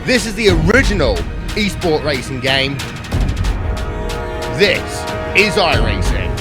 This is the original esport racing game. This is iRacing.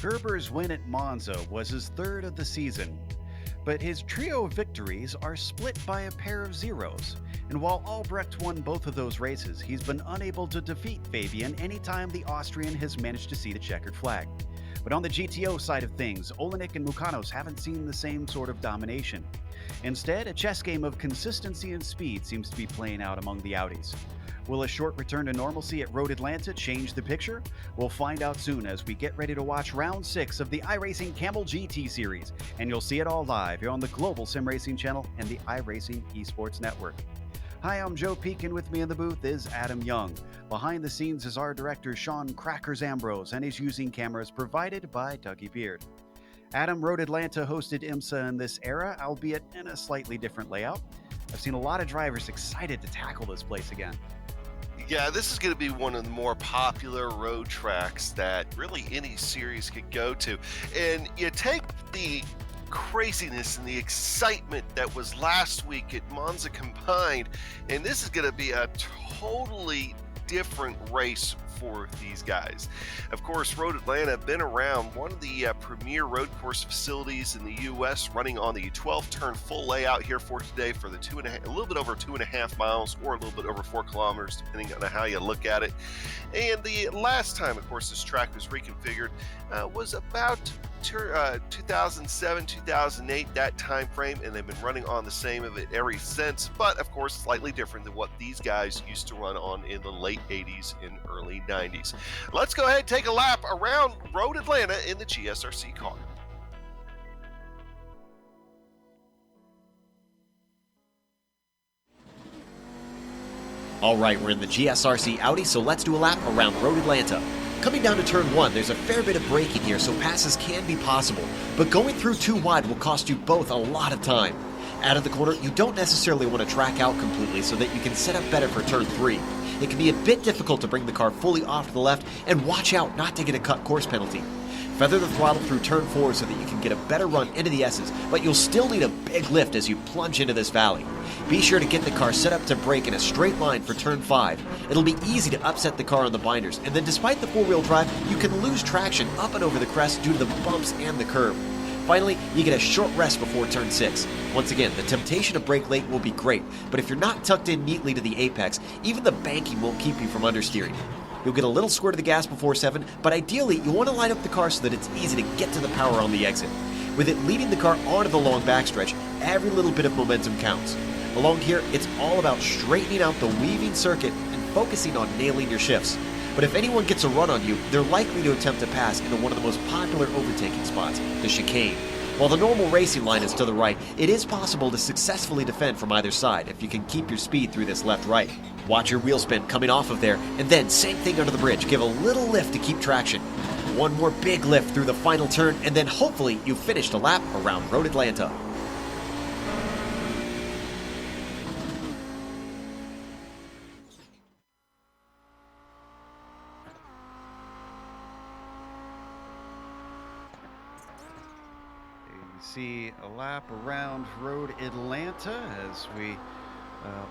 Gerber's win at Monza was his third of the season, but his trio of victories are split by a pair of zeros. And while Albrecht won both of those races, he's been unable to defeat Fabian anytime the Austrian has managed to see the checkered flag. But on the GTO side of things, Olenek and Mukanos haven't seen the same sort of domination. Instead, a chess game of consistency and speed seems to be playing out among the Audis. Will a short return to normalcy at Road Atlanta change the picture? We'll find out soon as we get ready to watch round 6 of the iRacing Kamel GT series, and you'll see it all live here on the Global Sim Racing channel and the iRacing Esports Network. Hi, I'm Joe Peak, and with me in the booth is Adam Young. Behind the scenes is our director Sean Crackers Ambrose, and he's using cameras provided by Dougie Beard. Adam, Road Atlanta hosted IMSA in this era, albeit in a slightly different layout. I've seen a lot of drivers excited to tackle this place again. Yeah, this is going to be one of the more popular road tracks that really any series could go to. And you take the craziness and the excitement that was last week at Monza combined, and this is going to be a totally different race for these guys. Of course, Road Atlanta been around, one of the premier road course facilities in the U.S., running on the 12-turn full layout here for today for the a little bit over 2.5 miles or a little bit over 4 kilometers, depending on how you look at it. And the last time, of course, this track was reconfigured was about 2007, 2008, that time frame, and they've been running on the same of it ever since, but of course slightly different than what these guys used to run on in the late 80s and early 90s. Let's go ahead and take a lap around Road Atlanta in the GSRC car. All right, we're in the GSRC Audi, so let's do a lap around Road Atlanta. Coming down to turn 1, there's a fair bit of braking here, so passes can be possible, but going through too wide will cost you both a lot of time. Out of the corner, you don't necessarily want to track out completely so that you can set up better for turn 3. It can be a bit difficult to bring the car fully off to the left, and watch out not to get a cut course penalty. Feather the throttle through turn 4 so that you can get a better run into the S's, but you'll still need a big lift as you plunge into this valley. Be sure to get the car set up to brake in a straight line for turn 5. It'll be easy to upset the car on the binders, and then despite the 4-wheel drive, you can lose traction up and over the crest due to the bumps and the curb. Finally, you get a short rest before turn 6. Once again, the temptation to brake late will be great, but if you're not tucked in neatly to the apex, even the banking won't keep you from understeering. You'll get a little squirt of the gas before 7, but ideally you want to line up the car so that it's easy to get to the power on the exit. With it leading the car onto the long backstretch, every little bit of momentum counts. Along here, it's all about straightening out the weaving circuit and focusing on nailing your shifts. But if anyone gets a run on you, they're likely to attempt to pass into one of the most popular overtaking spots, the chicane. While the normal racing line is to the right, it is possible to successfully defend from either side if you can keep your speed through this left-right. Watch your wheel spin coming off of there, and then same thing under the bridge. Give a little lift to keep traction. One more big lift through the final turn, and then hopefully you've finished a lap around Road Atlanta. See a lap around Road Atlanta as we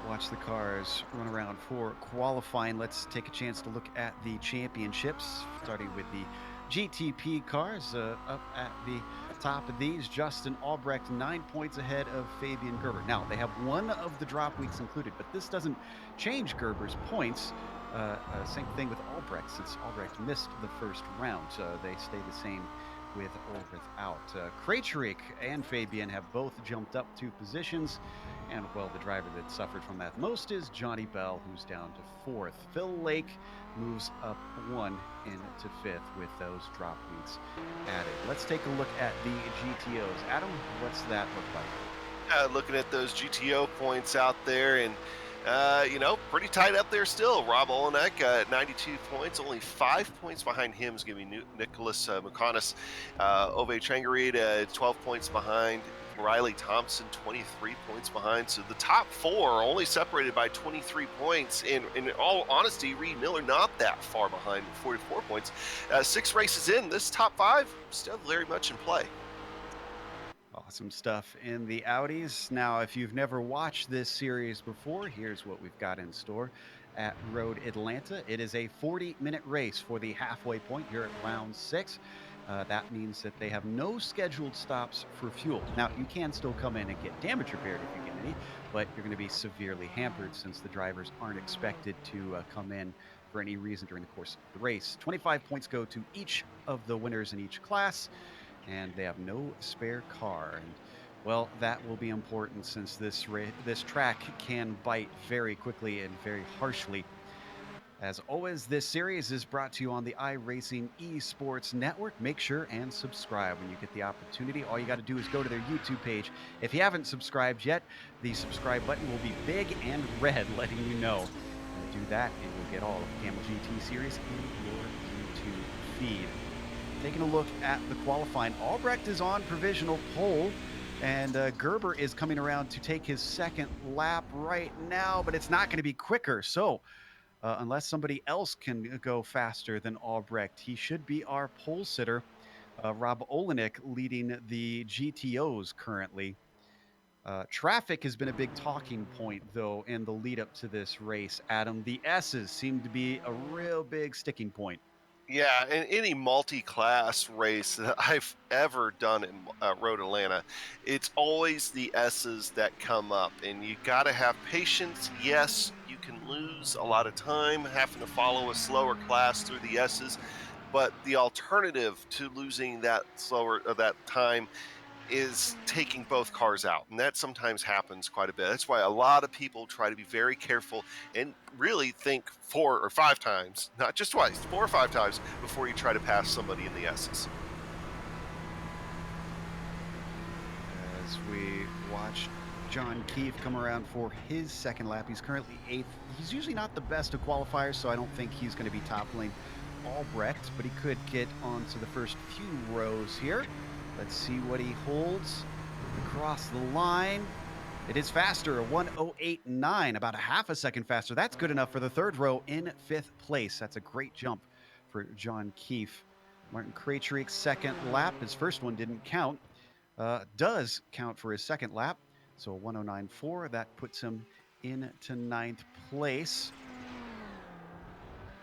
watch the cars run around for qualifying. Let's take a chance to look at the championships, starting with the GTP cars. Up at the top of these, Justin Albrecht 9 points ahead of Fabian Gerber. Now, they have one of the drop weeks included, but this doesn't change Gerber's points. Same thing with Albrecht, since Albrecht missed the first round. They stay the same with or without. Krejcik and Fabian have both jumped up 2 positions. And, well, the driver that suffered from that most is Johnny Bell, who's down to 4th. Phil Lake moves up 1 into 5th with those drop weeks added. Let's take a look at the GTOs. Adam, what's that look like? Looking at those GTO points out there, and pretty tight up there still. Rob Olenek at 92 points, only 5 points behind him is going to be Nicholas McConis. Ove Changarita 12 points behind. Riley Thompson 23 points behind. So the top 4 are only separated by 23 points. And in all honesty, Reed Miller not that far behind with 44 points. 6 races in, this top 5 still very much in play. Awesome stuff in the Audis. Now, if you've never watched this series before, here's what we've got in store at Road Atlanta. It is a 40-minute race for the halfway point here at round 6. That means that they have no scheduled stops for fuel. Now, you can still come in and get damage repaired if you get any, but you're going to be severely hampered since the drivers aren't expected to come in for any reason during the course of the race. 25 points go to each of the winners in each class, and they have no spare car. And, well, that will be important since this track can bite very quickly and very harshly. As always, this series is brought to you on the iRacing Esports Network. Make sure and subscribe when you get the opportunity. All you got to do is go to their YouTube page. If you haven't subscribed yet, the subscribe button will be big and red, letting you know. Do that, and you'll get all of the Kamel GT series in your YouTube feed. Taking a look at the qualifying, Albrecht is on provisional pole, and Gerber is coming around to take his second lap right now, but it's not going to be quicker. So unless somebody else can go faster than Albrecht, he should be our pole sitter. Rob Olenek leading the GTOs currently. Traffic has been a big talking point, though, in the lead up to this race. Adam, the S's seem to be a real big sticking point. Yeah, in any multi-class race that I've ever done in Road Atlanta, it's always the S's that come up, and you got to have patience. Yes, you can lose a lot of time having to follow a slower class through the S's, but the alternative to losing that time is taking both cars out, and that sometimes happens quite a bit. That's why a lot of people try to be very careful and really think 4 or 5 times, not just twice, 4 or 5 times before you try to pass somebody in the S's. As we watch John Keefe come around for his second lap, he's currently 8th. He's usually not the best of qualifiers, so I don't think he's going to be toppling Albrecht, but he could get onto the first few rows here. Let's see what he holds across the line. It is faster, a 1:08.9, about a half a second faster. That's good enough for the third row in 5th place. That's a great jump for John Keefe. Martin Krejcik's second lap, his first one didn't count, does count for his second lap. So a 1:09.4, that puts him into 9th place.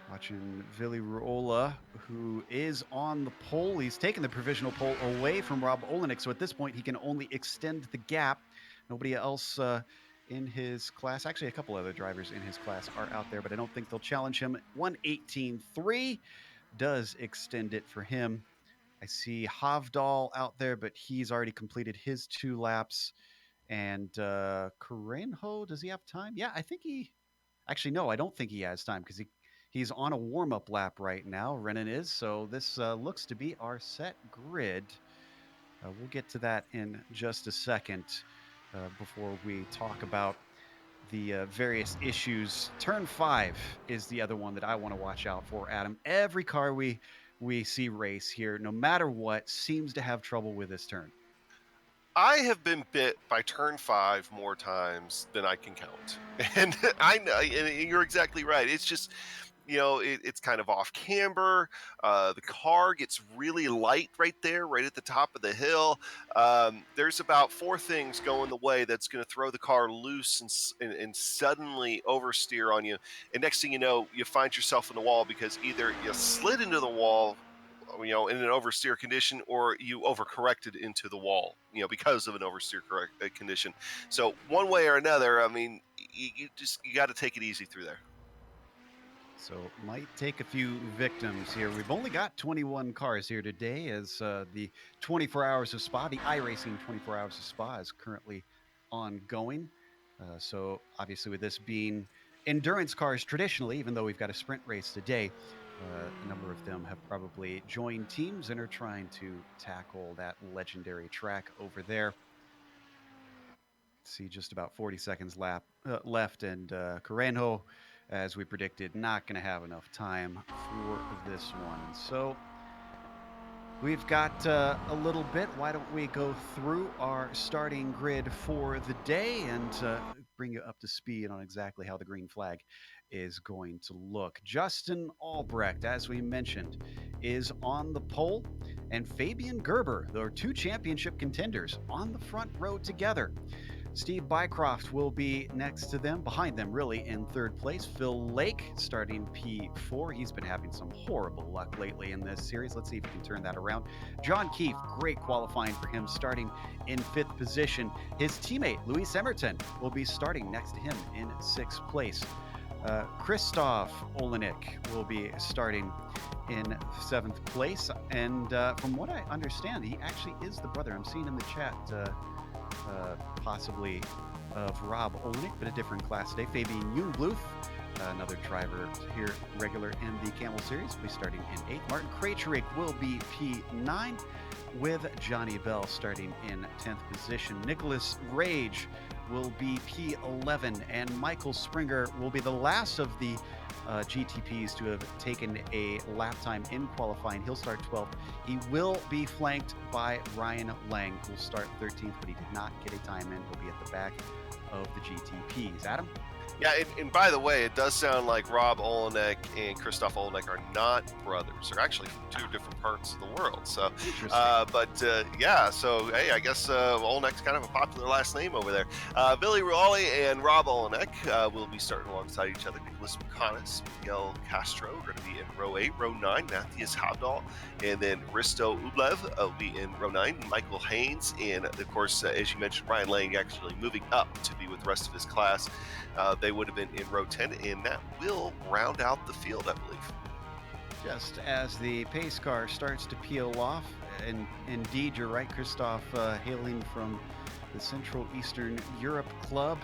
Watching Vili Ruola, who is on the pole. He's taken the provisional pole away from Rob Olenek, so at this point he can only extend the gap. Nobody else in his class, actually a couple other drivers in his class are out there, but I don't think they'll challenge him. 1:18.3 does extend it for him. I see Havdal out there, but he's already completed his 2 laps. And Karenho, does he have time? Yeah, I think he... Actually, no, I don't think he has time because he's on a warm-up lap right now. Renan is. So this looks to be our set grid. We'll get to that in just a second before we talk about the various issues. Turn 5 is the other one that I want to watch out for, Adam. Every car we see race here, no matter what, seems to have trouble with this turn. I have been bit by turn 5 more times than I can count. And I know, and you're exactly right. It's just, it's kind of off camber. The car gets really light right there, right at the top of the hill. There's about 4 things going the way that's going to throw the car loose and suddenly oversteer on you. And next thing you know, you find yourself in the wall because either you slid into the wall, in an oversteer condition, or you overcorrected into the wall, because of an oversteer condition. So one way or another, I mean, you got to take it easy through there. So might take a few victims here. We've only got 21 cars here today as the 24 Hours of Spa, the iRacing 24 Hours of Spa is currently ongoing. So obviously with this being endurance cars traditionally, even though we've got a sprint race today, a number of them have probably joined teams and are trying to tackle that legendary track over there. See just about 40 seconds left, and Carreño, as we predicted, not going to have enough time for this one. So we've got a little bit. Why don't we go through our starting grid for the day and bring you up to speed on exactly how the green flag is going to look. Justin Albrecht, as we mentioned, is on the pole, and Fabian Gerber, the two championship contenders, on the front row together. Steve Bycroft will be next to them, behind them really, in third place. Phil Lake starting P4. He's been having some horrible luck lately in this series. Let's see if he can turn that around. John Keefe, great qualifying for him, starting in fifth position. His teammate, Luis Emerton, will be starting next to him in sixth place. Christoph Olenek will be starting in seventh place. And from what I understand, he actually is the brother, I'm seeing in the chat, possibly of Rob Olenek, but a different class today. Fabian Jungbluth, another driver here, regular in the Kamel Series, will be starting in eighth. Martin Krejcik will be P9, with Johnny Bell starting in 10th position. Nicholas Rage will be P11, and Michael Springer will be the last of the GTPs to have taken a lap time in qualifying. He'll start 12th. He will be flanked by Ryan Lang, who'll start 13th, but he did not get a time in. He'll be at the back of the GTPs. Adam? Yeah, and by the way, it does sound like Rob Olenek and Christoph Olenek are not brothers. They're actually from two different parts of the world. So, yeah, so hey, I guess Olenek's kind of a popular last name over there. Billy Raleigh and Rob Olenek will be starting alongside each other. Nicholas McConis, Miguel Castro are going to be in row 8. Row 9, Matthias Havdahl, and then Risto Ublev will be in row 9. Michael Haynes, and of course, as you mentioned, Ryan Lang actually moving up to be with the rest of his class. They would have been in row 10, and that will round out the field, I believe. Just as the pace car starts to peel off, and indeed, you're right, Christoph, hailing from the Central Eastern Europe Club.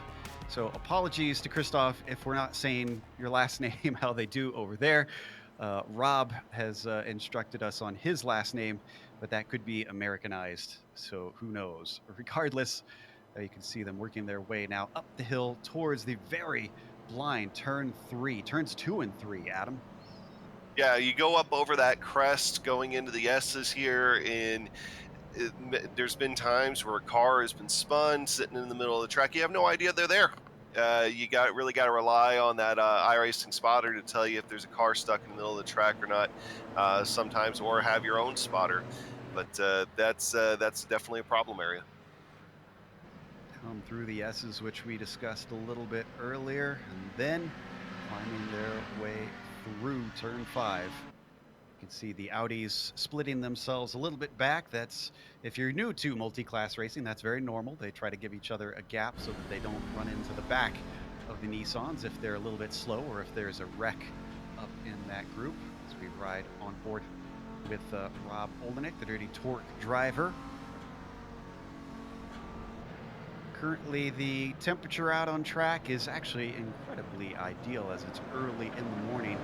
So apologies to Christoph if we're not saying your last name how they do over there. Rob has instructed us on his last name, but that could be Americanized, so who knows. Regardless, you can see them working their way now up the hill towards the very blind turns 2 and 3, Adam. Yeah, you go up over that crest going into the S's here, and there's been times where a car has been spun sitting in the middle of the track. You have no idea they're there. You really got to rely on that iRacing spotter to tell you if there's a car stuck in the middle of the track or not sometimes, or have your own spotter. But that's definitely a problem area. Come through the S's, which we discussed a little bit earlier, and then finding their way through turn 5. You can see the Audis splitting themselves a little bit back. That's, if you're new to multi-class racing, that's very normal. They try to give each other a gap so that they don't run into the back of the Nissans if they're a little bit slow or if there's a wreck up in that group. As we ride on board with Rob Olenek, the Dirty Torque driver. Currently, the temperature out on track is actually incredibly ideal as it's early in the morning,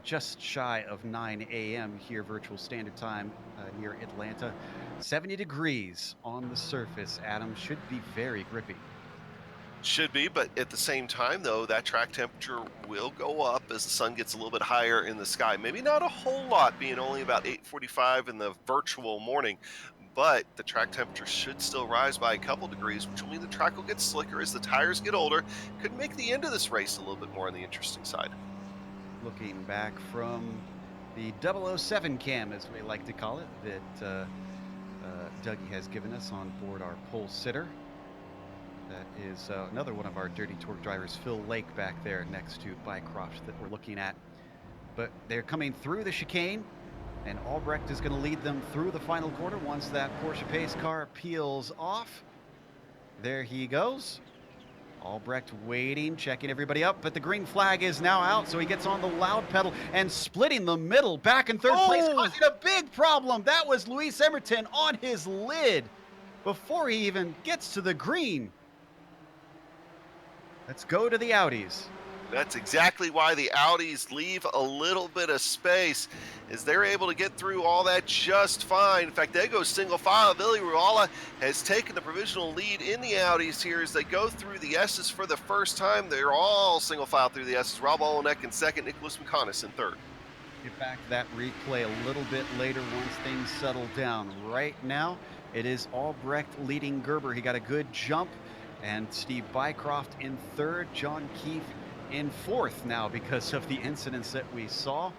just shy of 9 a.m. here, virtual standard time near Atlanta. 70 degrees on the surface, Adam. Should be very grippy. Should be, but at the same time, though, that track temperature will go up as the sun gets a little bit higher in the sky. Maybe not a whole lot, being only about 8:45 in the virtual morning, but the track temperature should still rise by a couple degrees, which will mean the track will get slicker as the tires get older. Could make the end of this race a little bit more on the interesting side. Looking back from the 007 cam, as we like to call it, that Dougie has given us on board our pole sitter. That is another one of our Dirty Torque drivers, Phil Lake, back there next to Bycroft that we're looking at. But they're coming through the chicane, and Albrecht is going to lead them through the final quarter once that Porsche pace car peels off. There he goes. Albrecht waiting, checking everybody up, but the green flag is now out, so he gets on the loud pedal and splitting the middle, back in third place, causing a big problem. That was Luis Emerton on his lid before he even gets to the green. Let's go to the Audis. That's exactly why the Audis leave a little bit of space, as they're able to get through all that just fine. In fact, they go single file. Billy Ruala has taken the provisional lead in the Audis here as they go through the S's for the first time. They're all single file through the S's. Rob Olenek in second, Nicholas McConis in third. Get back to that replay a little bit later once things settle down. Right now, it is Albrecht leading Gerber. He got a good jump, and Steve Bycroft in third, John Keefe in fourth now because of the incidents that we saw,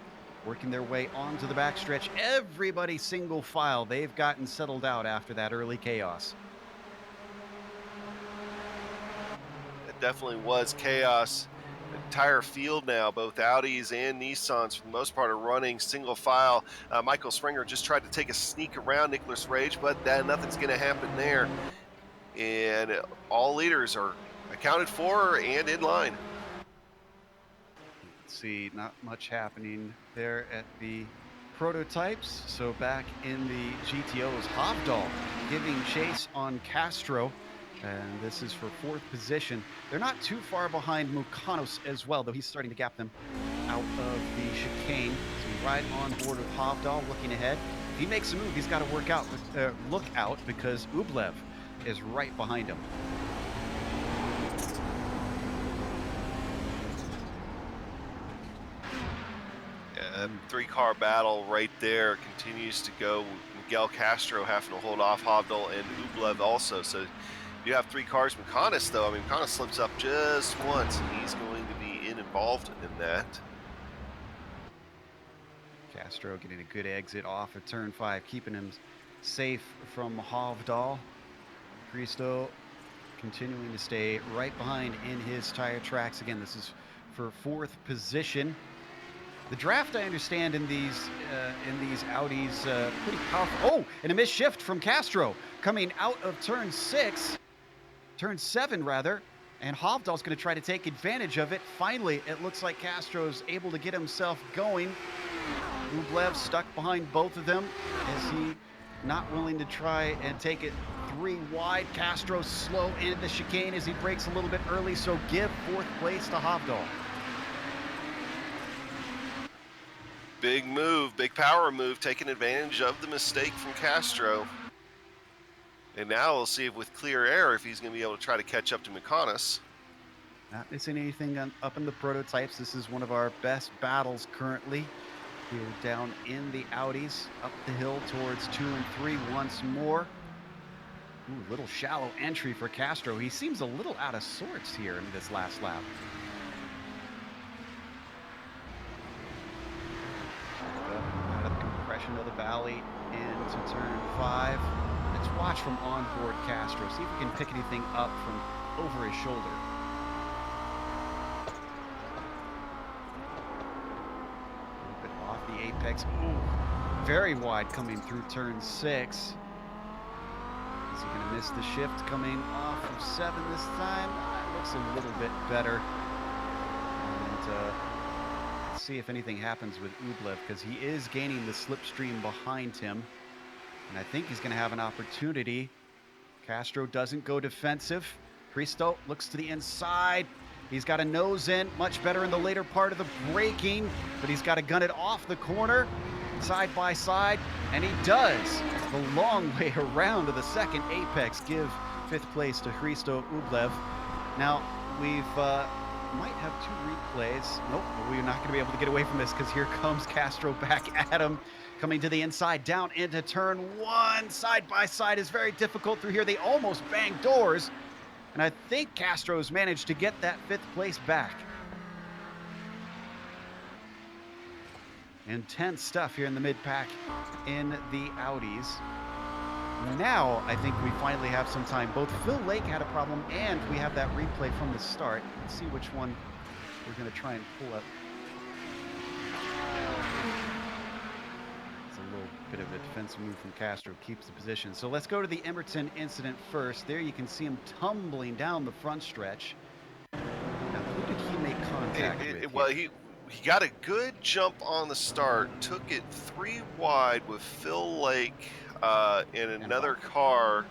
working their way onto the backstretch. Everybody single file. They've gotten settled out after that early chaos. It definitely was chaos. The entire field now, both Audis and Nissans, for the most part, are running single file. Michael Springer just tried to take a sneak around Nicholas Rage, but nothing's going to happen there. And all leaders are accounted for and in line. See, not much happening there at the prototypes. So back in the GTOs, Hovdal giving chase on Castro, and this is for fourth position. They're not too far behind Mukanos as well, though he's starting to gap them out of the chicane. So we ride on board with Hovdal, looking ahead. If he makes a move, he's got to look out because Ublev is right behind him. Three-car battle right there continues to go. Miguel Castro having to hold off Hovdal and Ublev also. So you have three cars. McConis, though, McConis slips up just once, and he's going to be involved in that. Castro getting a good exit off of turn 5, keeping him safe from Hovdal. Cristo continuing to stay right behind in his tire tracks. Again, this is for fourth position. The draft, I understand, in these Audis, pretty powerful. Oh, and a missed shift from Castro coming out of turn 7 rather, and Hovdal's going to try to take advantage of it. Finally, it looks like Castro's able to get himself going. Ublev stuck behind both of them. Is he not willing to try and take it 3 wide? Castro slow into the chicane as he breaks a little bit early, so give fourth place to Hovdal. Big move, big power move, taking advantage of the mistake from Castro. And now we'll see if with clear air if he's going to be able to try to catch up to McConis. Not missing anything up in the prototypes. This is one of our best battles currently. Here down in the Audis, up the hill towards 2 and 3 once more. Ooh, little shallow entry for Castro. He seems a little out of sorts here in this last lap. Out of the compression of the valley into turn 5. Let's watch from onboard Castro. See if we can pick anything up from over his shoulder. A little bit off the apex. Ooh, very wide coming through turn 6. Is he going to miss the shift coming off of 7 this time? Looks a little bit better. And let's see if anything happens with Ublev, because he is gaining the slipstream behind him. And I think he's going to have an opportunity. Castro doesn't go defensive. Cristo looks to the inside. He's got a nose in, much better in the later part of the braking, but he's got to gun it off the corner, side by side, and he does. The long way around to the second apex, give 5th place to Cristo Ublev. Now, we've might have 2 replays. Nope, we're not going to be able to get away from this because here comes Castro back at him. Coming to the inside, down into turn 1. Side by side is very difficult through here. They almost banged doors. And I think Castro's managed to get that 5th place back. Intense stuff here in the mid-pack in the Audis. Now, I think we finally have some time. Both Phil Lake had a problem, and we have that replay from the start. Let's see which one we're going to try and pull up. It's a little bit of a defensive move from Castro, keeps the position. So let's go to the Emerton incident first. There you can see him tumbling down the front stretch. contact with. Well, he got a good jump on the start, took it 3 wide with Phil Lake in another car.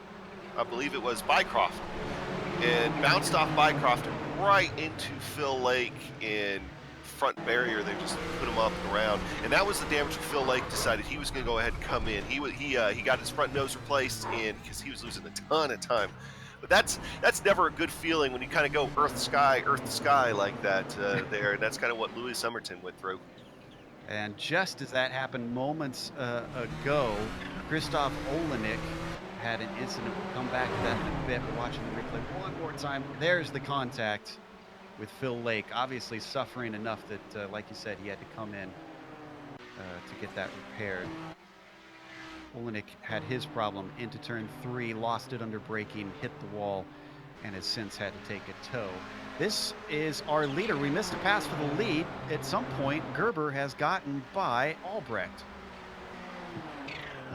I believe it was Bycroft, and bounced off Bycroft and right into Phil Lake in front barrier. They just put him up and around, and that was the damage. Phil Lake decided he was going to go ahead and come in. He got his front nose replaced, and because he was losing a ton of time. But that's never a good feeling when you kind of go earth to sky like that there, and that's kind of what Louis Somerton went through. And just as that happened moments ago, Christoph Olenek had an incident. We'll come back to that in a bit. We're watching the replay one more time. There's the contact with Phil Lake, obviously suffering enough that, like you said, he had to come in to get that repaired. Olenek had his problem into turn 3, lost it under braking, hit the wall, and has since had to take a tow. This is our leader. We missed a pass for the lead. At some point, Gerber has gotten by Albrecht.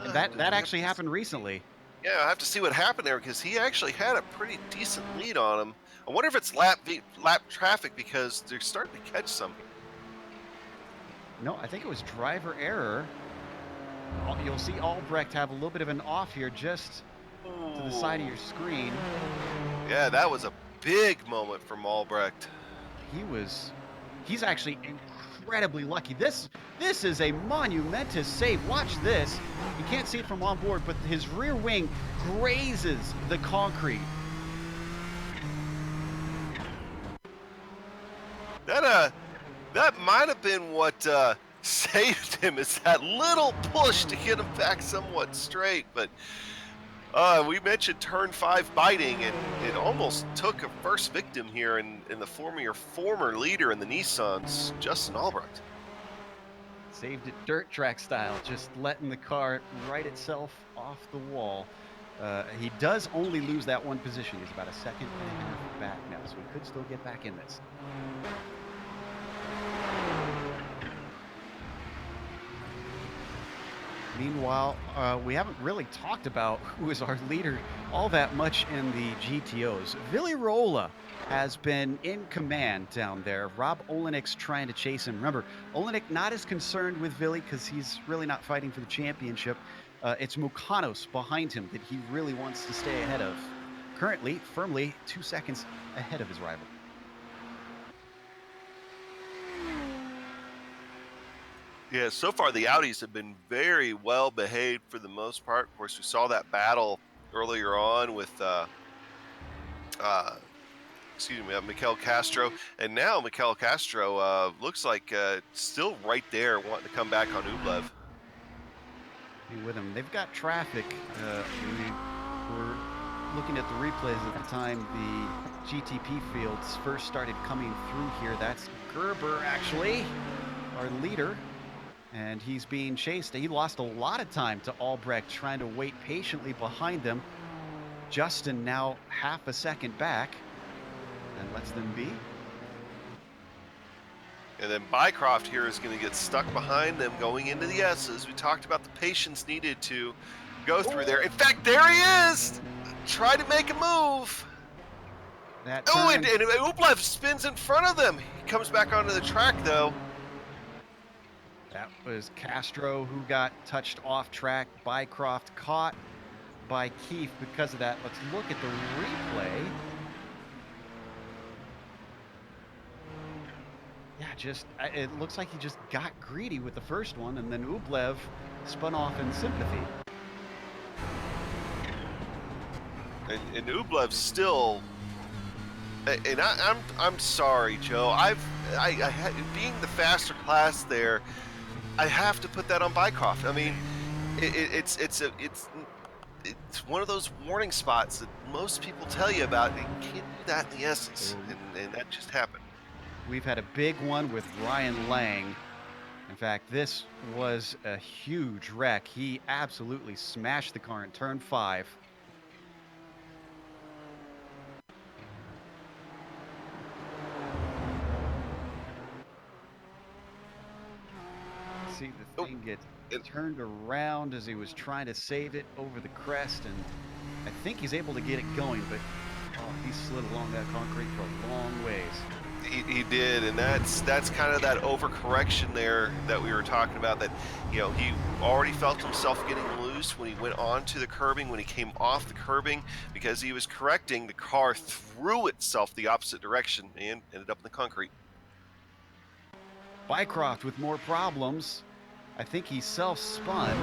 That actually happened recently. Yeah, I have to see what happened there because he actually had a pretty decent lead on him. I wonder if it's lap traffic because they're starting to catch some. No, I think it was driver error. You'll see Albrecht have a little bit of an off here just to the side of your screen. Yeah, that was a big moment from Albrecht. He's actually incredibly lucky. This is a monumentous save. Watch this. You can't see it from on board, but his rear wing grazes the concrete. That might have been what saved him, is that little push to get him back somewhat straight. But we mentioned turn 5 biting, and it almost took a first victim here in the former leader in the Nissans, Justin Albrecht. Saved it dirt track style, just letting the car right itself off the wall. He does only lose that one position. He's about a second and a half back now, so he could still get back in this. Meanwhile, we haven't really talked about who is our leader all that much in the GTOs. Willy Rolla has been in command down there. Rob Olenik's trying to chase him. Remember, Olenik not as concerned with Willy because he's really not fighting for the championship. It's Mukanos behind him that he really wants to stay ahead of. Currently, firmly 2 seconds ahead of his rival. Yeah, so far the Audis have been very well behaved for the most part. Of course, we saw that battle earlier on with Mikel Castro, and now Mikel Castro looks like still right there, wanting to come back on Ublev. With him, they've got traffic. We were looking at the replays at the time the GTP fields first started coming through here. That's Gerber, actually, our leader. And he's being chased. He lost a lot of time to Albrecht trying to wait patiently behind them. Justin now half a second back and lets them be. And then Bycroft here is going to get stuck behind them going into the S's. We talked about the patience needed to go through there. In fact, there he is! Try to make a move. And Ublev spins in front of them. He comes back onto the track, though. That was Castro who got touched off track. Bycroft caught by Keefe because of that. Let's look at the replay. Yeah, it looks like he just got greedy with the first one, and then Ublev spun off in sympathy. And Ublev still, and I'm sorry, Joe. Being the faster class there, I have to put that on Bycroft. I mean, it's one of those warning spots that most people tell you about. You can't do that in the S's, and that just happened. We've had a big one with Ryan Lang. In fact, this was a huge wreck. He absolutely smashed the car in turn 5. See, the thing gets turned around as he was trying to save it over the crest, and I think he's able to get it going, but he slid along that concrete for a long ways. He did, and that's kind of that overcorrection there that we were talking about. That he already felt himself getting loose when he went onto the curbing. When he came off the curbing, because he was correcting, the car threw itself the opposite direction and ended up in the concrete. Bycroft with more problems. I think he self-spun.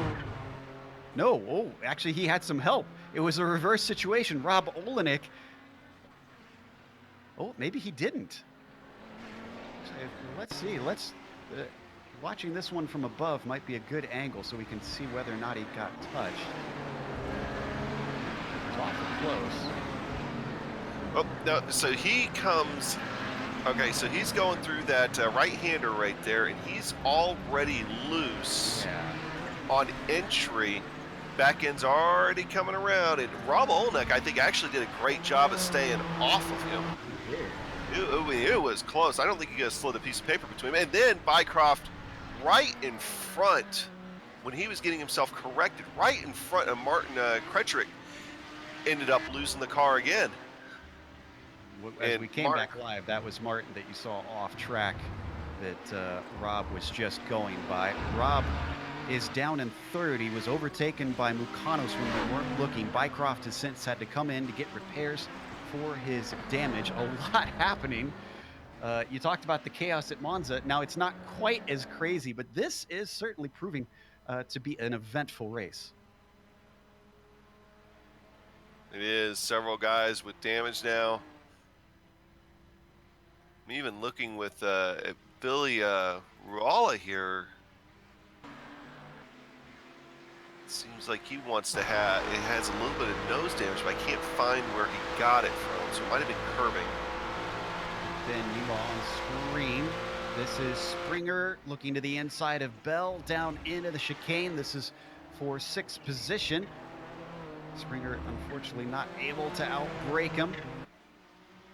No, oh, actually he had some help. It was a reverse situation. Rob Olenek. Oh, maybe he didn't. Let's see. Watching this one from above might be a good angle so we can see whether or not he got touched. It's awful close. Oh, no, so he comes. Okay, so he's going through that right-hander right there, and he's already loose on entry. Back end's already coming around, and Rob Olenek, I think, actually did a great job of staying off of him. It was close. I don't think he could slid a piece of paper between him. And then Bycroft right in front, when he was getting himself corrected, right in front of Martin Kretrick, ended up losing the car again. As we came back live, that was Martin that you saw off track that Rob was just going by. Rob is down in third. He was overtaken by Mukanos when we weren't looking. Bycroft has since had to come in to get repairs for his damage. A lot happening. You talked about the chaos at Monza. Now, it's not quite as crazy, but this is certainly proving to be an eventful race. It is. Several guys with damage now. I'm even looking with Billy Ruala here. It seems like he wants to have, it has a little bit of nose damage, but I can't find where he got it from, so it might have been curbing. Then you on screen. This is Springer looking to the inside of Bell, down into the chicane. This is for sixth position. Springer, unfortunately, not able to outbrake him.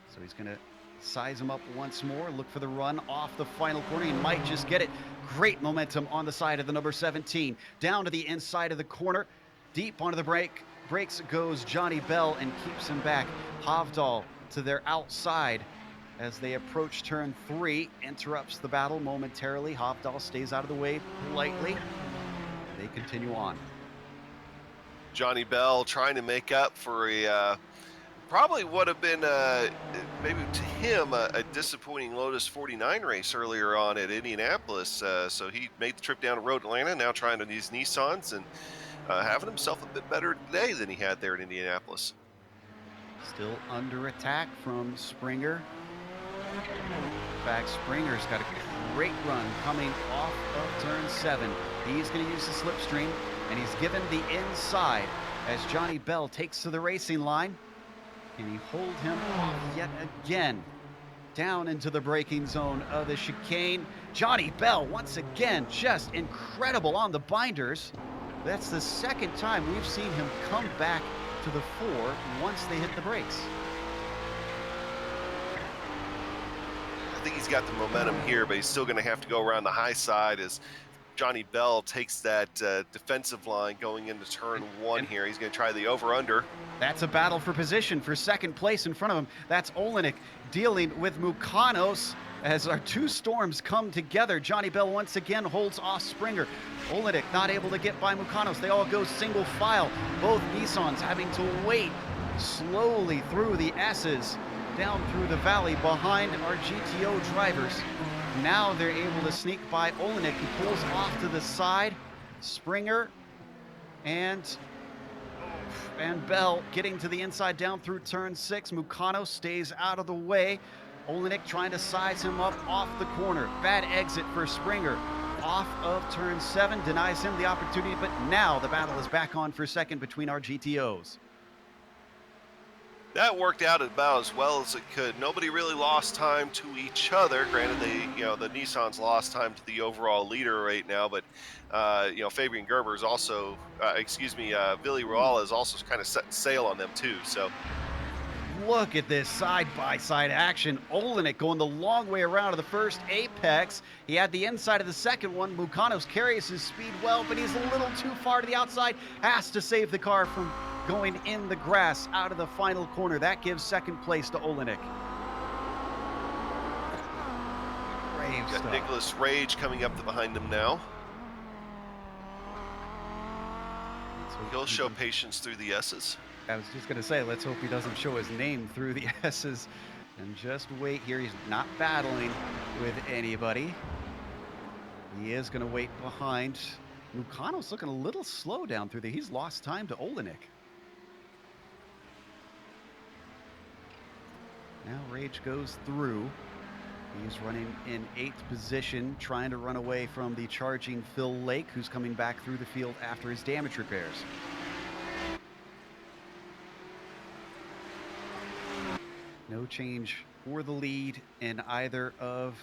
So he's going to size him up once more, look for the run off the final corner. He might just get it. Great momentum on the side of the number 17. Down to the inside of the corner. Deep onto the brakes goes Johnny Bell and keeps him back. Hovdal to their outside as they approach turn 3. Interrupts the battle momentarily. Hovdal stays out of the way politely. They continue on. Johnny Bell trying to make up for a probably would have been maybe to him a disappointing Lotus 49 race earlier on at Indianapolis. So he made the trip down to Road Atlanta, now trying to these Nissans and having himself a bit better today than he had there at Indianapolis. Still under attack from Springer. In fact, Springer's got a great run coming off of turn 7. He's going to use the slipstream, and he's given the inside as Johnny Bell takes to the racing line. Can he hold him off yet again? Down into the braking zone of the chicane. Johnny Bell, once again, just incredible on the binders. That's the second time we've seen him come back to the fore once they hit the brakes. I think he's got the momentum here, but he's still going to have to go around the high side as Johnny Bell takes that defensive line going into turn 1 here. He's going to try the over-under. That's a battle for position for second place in front of him. That's Olenek dealing with Mukanos as our two storms come together. Johnny Bell once again holds off Springer. Olenek not able to get by Mukanos. They all go single file. Both Nissans having to wait slowly through the S's down through the valley behind our GTO drivers. Now they're able to sneak by Olenek, who pulls off to the side. Springer and Bell getting to the inside down through turn 6. Mukanos stays out of the way. Olenek trying to size him up off the corner. Bad exit for Springer. Off of turn 7, denies him the opportunity, but now the battle is back on for second between our GTOs. That worked out about as well as it could. Nobody really lost time to each other. Granted, the Nissans lost time to the overall leader right now, but Fabian Gerber is also, Billy Ruala is also kind of setting sail on them too. So look at this side-by-side action. Olenek going the long way around to the first apex. He had the inside of the second one. Mukanos carries his speed well, but he's a little too far to the outside. Has to save the car from going in the grass out of the final corner. That gives second place to Olenek. Nice Got stuff. Nicholas Rage coming up behind him now. So He'll show patience through the S's. I was just going to say, let's hope he doesn't show his name through the S's and just wait here. He's not battling with anybody. He is going to wait behind. Mukano's looking a little slow down through there. He's lost time to Olenek. Now Rage goes through. He's running in 8th position, trying to run away from the charging Phil Lake, who's coming back through the field after his damage repairs. No change for the lead in either of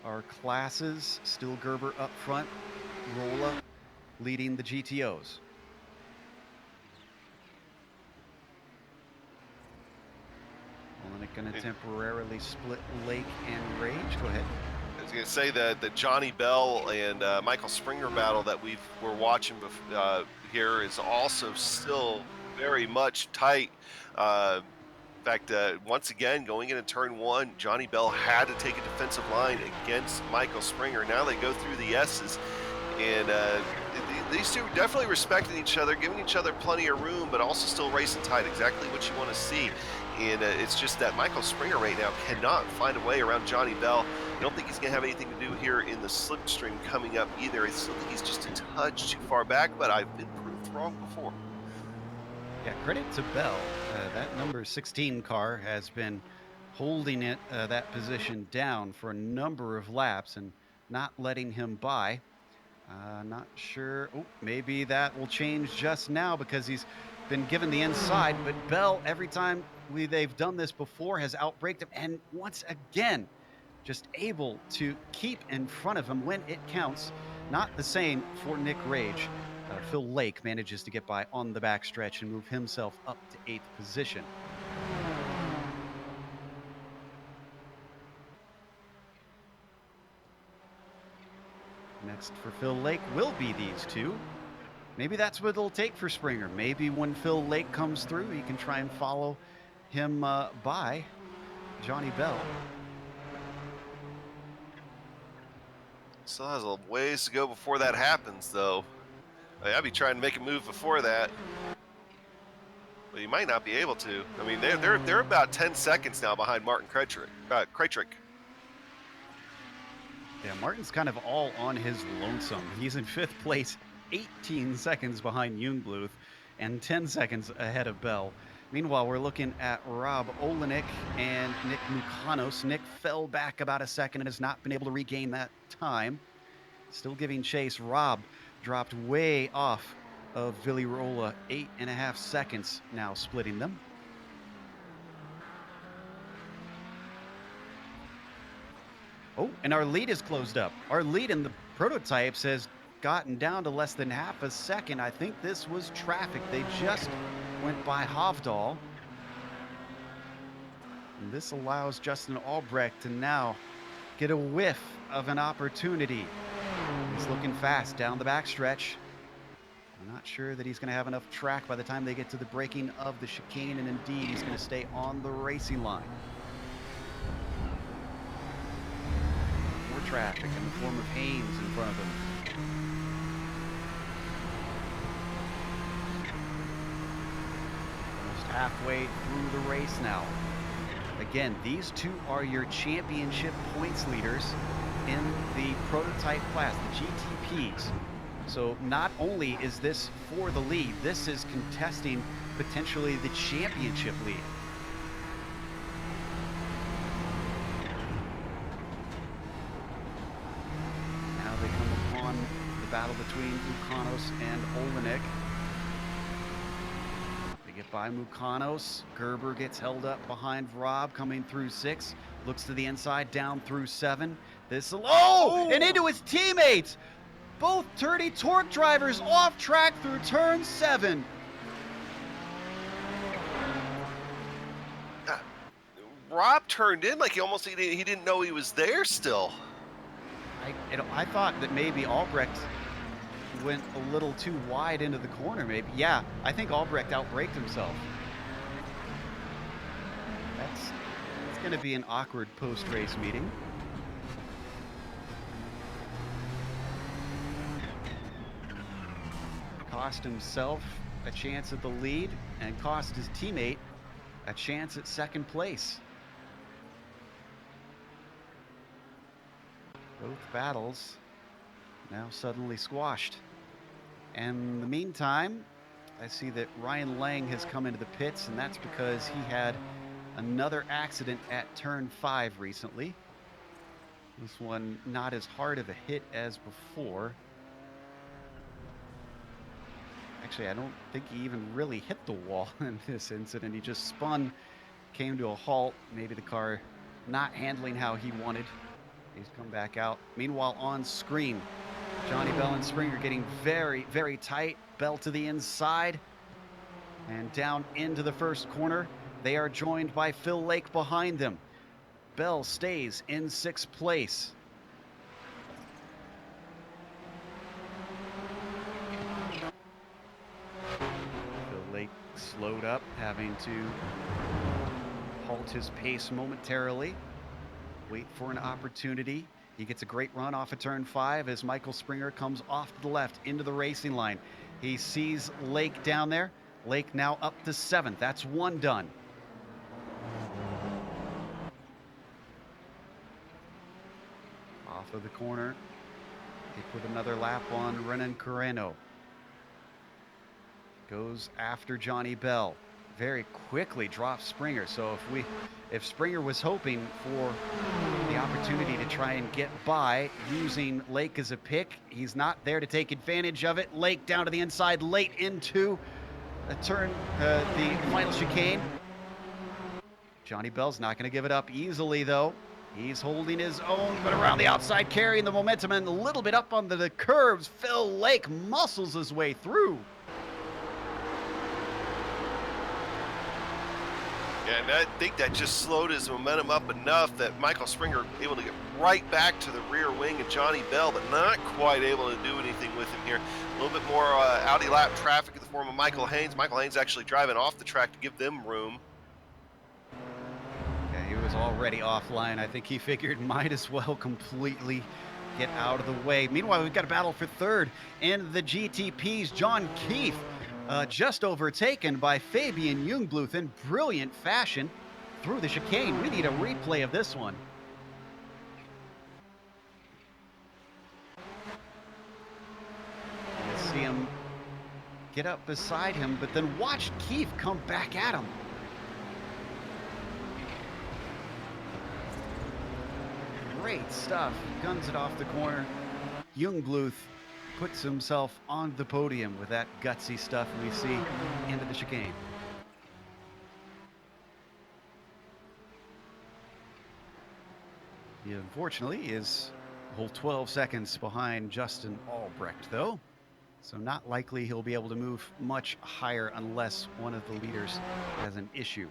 our classes. Still Gerber up front, Rolla leading the GTOs. Olenek going to temporarily split Lake and Rage. Go ahead. I was going to say that the Johnny Bell and Michael Springer battle that we're watching here is also still very much tight. In fact, once again, going into turn 1, Johnny Bell had to take a defensive line against Michael Springer. Now they go through the S's, and these two are definitely respecting each other, giving each other plenty of room, but also still racing tight, exactly what you want to see. And it's just that Michael Springer right now cannot find a way around Johnny Bell. I don't think he's going to have anything to do here in the slipstream coming up either. I still think he's just a touch too far back, but I've been proved wrong before. Yeah, credit to Bell. That number 16 car has been holding it that position down for a number of laps and not letting him by. Not sure. Oh, maybe that will change just now because he's been given the inside. But Bell, every time they've done this before, has outbraked him. And once again, just able to keep in front of him when it counts. Not the same for Nick Rage. Phil Lake manages to get by on the backstretch and move himself up to 8th position. Next for Phil Lake will be these two. Maybe that's what it'll take for Springer. Maybe when Phil Lake comes through, he can try and follow him by Johnny Bell. Still has a ways to go before that happens, though. I'd be trying to make a move before that, but you might not be able to. I mean, they're about 10 seconds now behind Martin Krejcik. Yeah, Martin's kind of all on his lonesome. He's in 5th place, 18 seconds behind Jungbluth, and 10 seconds ahead of Bell. Meanwhile, we're looking at Rob Olenek and Nick Mukanos. Nick fell back about a second and has not been able to regain that time. Still giving chase. Rob dropped way off of Villirola, 8.5 seconds now splitting them. Oh, and our lead is closed up. Our lead in the prototypes has gotten down to less than half a second. I think this was traffic. They just went by Hovdal. And this allows Justin Albrecht to now get a whiff of an opportunity. He's looking fast down the backstretch. I'm not sure that he's going to have enough track by the time they get to the breaking of the chicane, and indeed he's going to stay on the racing line. More traffic in the form of Haynes in front of him. Almost halfway through the race now. Again, these two are your championship points leaders in the prototype class, the GTPs. So not only is this for the lead, this is contesting potentially the championship lead. Now they come upon the battle between Mukanos and Olenek. They get by Mukanos. Gerber gets held up behind Rob coming through 6. Looks to the inside, down through 7. And into his teammates! Both dirty torque drivers off track through turn 7. Rob turned in like he didn't know he was there still. I thought that maybe Albrecht went a little too wide into the corner, maybe. Yeah, I think Albrecht outbraked himself. It's going to be an awkward post-race meeting. cost himself a chance at the lead and cost his teammate a chance at second place. Both battles now suddenly squashed. And in the meantime, I see that Ryan Lang has come into the pits, and that's because he had another accident at turn 5 recently. This one not as hard of a hit as before. Actually, I don't think he even really hit the wall in this incident. He just spun, came to a halt. Maybe the car not handling how he wanted. He's come back out. Meanwhile, on screen, Johnny Bell and Springer getting very, very tight. Bell to the inside and down into the first corner. They are joined by Phil Lake behind them. Bell stays in 6th place. Phil Lake slowed up, having to halt his pace momentarily. Wait for an opportunity. He gets a great run off of turn 5 as Michael Springer comes off to the left into the racing line. He sees Lake down there. Lake now up to 7th. That's one done. Off of the corner. They put another lap on Renan Carreno. Goes after Johnny Bell. Very quickly drops Springer. So if Springer was hoping for the opportunity to try and get by using Lake as a pick, he's not there to take advantage of it. Lake down to the inside, late into a turn, the final chicane. Johnny Bell's not going to give it up easily, though. He's holding his own, but around the outside, carrying the momentum and a little bit up onto the curves. Phil Lake muscles his way through. Yeah, and I think that just slowed his momentum up enough that Michael Springer able to get right back to the rear wing of Johnny Bell, but not quite able to do anything with him here. A little bit more Audi lap traffic in the form of Michael Haynes. Michael Haynes actually driving off the track to give them room. Yeah, he was already offline. I think he figured might as well completely get out of the way. Meanwhile, we've got a battle for third in the GTPs. John Keefe just overtaken by Fabian Jungbluth in brilliant fashion through the chicane. We need a replay of this one. You see him get up beside him, but then watch Keefe come back at him. Great stuff. Guns it off the corner. Jungbluth puts himself on the podium with that gutsy stuff we see into the chicane. He unfortunately is a whole 12 seconds behind Justin Albrecht, though, so not likely he'll be able to move much higher unless one of the leaders has an issue.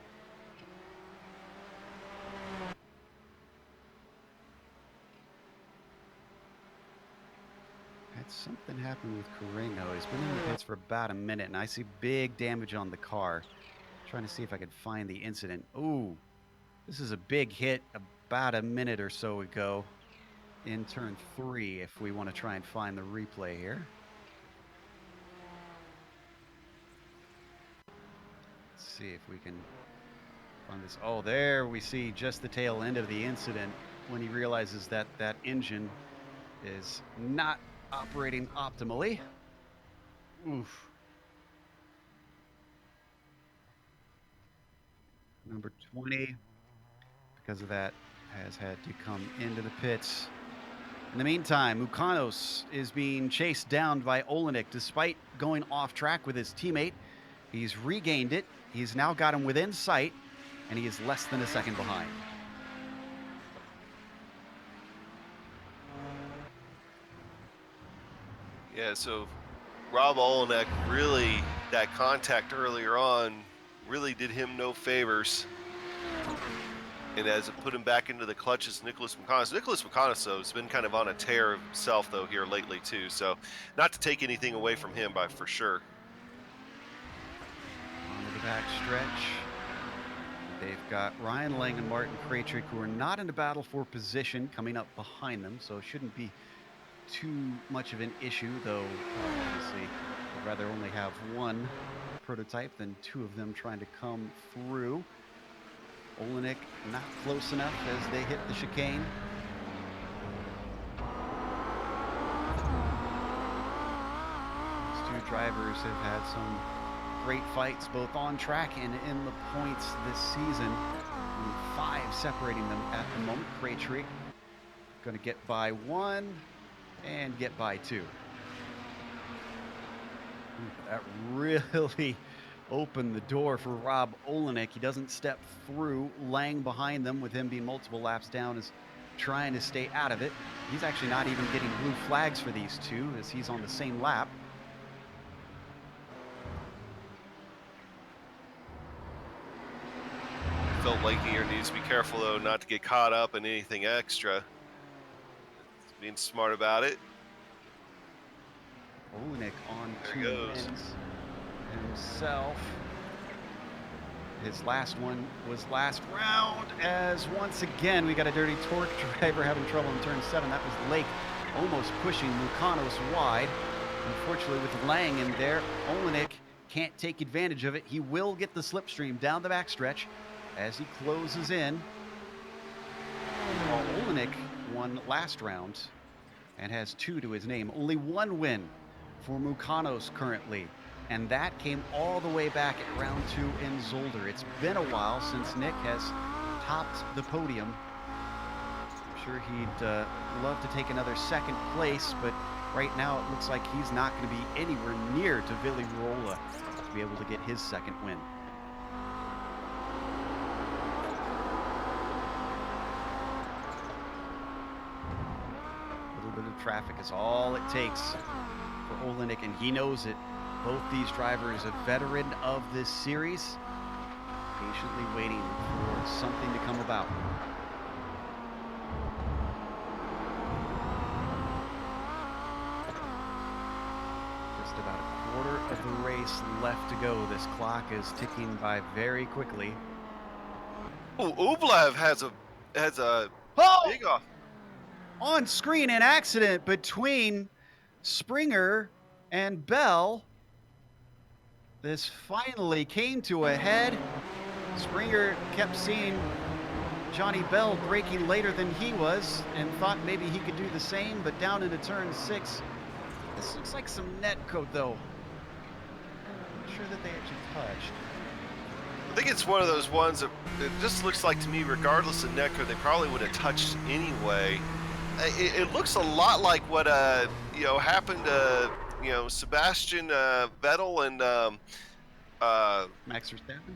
Something happened with Carreno. He's been in the pits for about a minute, and I see big damage on the car. Trying to see if I can find the incident. Ooh, this is a big hit about a minute or so ago in turn 3, if we want to try and find the replay here. Let's see if we can find this. Oh, there we see just the tail end of the incident when he realizes that that engine is not operating optimally. Oof. Number 20, because of that, has had to come into the pits. In the meantime, Mukanos is being chased down by Olenek despite going off track with his teammate. He's regained it. He's now got him within sight, and he is less than a second behind. Yeah, so Rob Olenek really, that contact earlier on really did him no favors. And as it put him back into the clutches, Nicholas McConasso. Nicholas McConasso has been kind of on a tear himself, though, here lately, too. So not to take anything away from him, but for sure. On the back stretch, they've got Ryan Lang and Martin Krajcik, who are not in a battle for position, coming up behind them. So it shouldn't be too much of an issue, though obviously I'd rather only have one prototype than two of them trying to come through. Olenek not close enough as they hit the chicane. These two drivers have had some great fights both on track and in the points this season. Only 5 separating them at the moment. Craytree going to get by 1 and get by 2. That really opened the door for Rob Olenek. He doesn't step through. Lang behind them, with him being multiple laps down, is trying to stay out of it. He's actually not even getting blue flags for these two, as he's on the same lap. Felt like here needs to be careful, though, not to get caught up in anything extra. Being smart about it. Olenek on There 2 he goes. wins himself. His last one was last round, as once again we got a dirty torque driver having trouble in turn 7. That was Lake almost pushing Mukanos wide. Unfortunately, with Lang in there, Olenek can't take advantage of it. He will get the slipstream down the backstretch as he closes in. While Olenek won last round and has 2 to his name. Only 1 win for Mukanos currently, and that came all the way back at round 2 in Zolder. It's been a while since Nick has topped the podium. I'm sure he'd love to take another second place, but right now it looks like he's not going to be anywhere near to Billy Rolla to be able to get his second win. A little bit of traffic is all it takes for Olenek, and he knows it. Both these drivers, a veteran of this series, patiently waiting for something to come about. Just about a quarter of the race left to go. This clock is ticking by very quickly. Oh, Ublev has a Oh! big off. On screen, an accident between Springer and Bell. This finally came to a head. Springer kept seeing Johnny Bell braking later than he was and thought maybe he could do the same, but down into turn 6. This looks like some net coat, though. I'm not sure that they actually touched. I think it's one of those ones that it just looks like to me, regardless of netcode, they probably would have touched anyway. It looks a lot like what happened to Sebastian Vettel and Max Verstappen?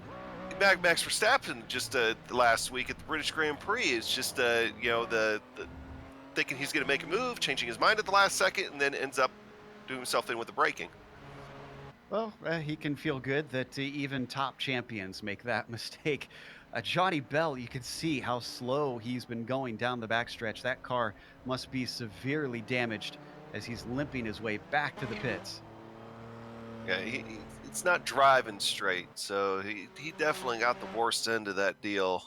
Max Verstappen just last week at the British Grand Prix. It's just the thinking he's going to make a move, changing his mind at the last second, and then ends up doing himself in with the braking. Well, he can feel good that even top champions make that mistake. Johnny Bell, you can see how slow he's been going down the backstretch. That car must be severely damaged as he's limping his way back to the pits. Yeah, it's not driving straight, so he definitely got the worst end of that deal.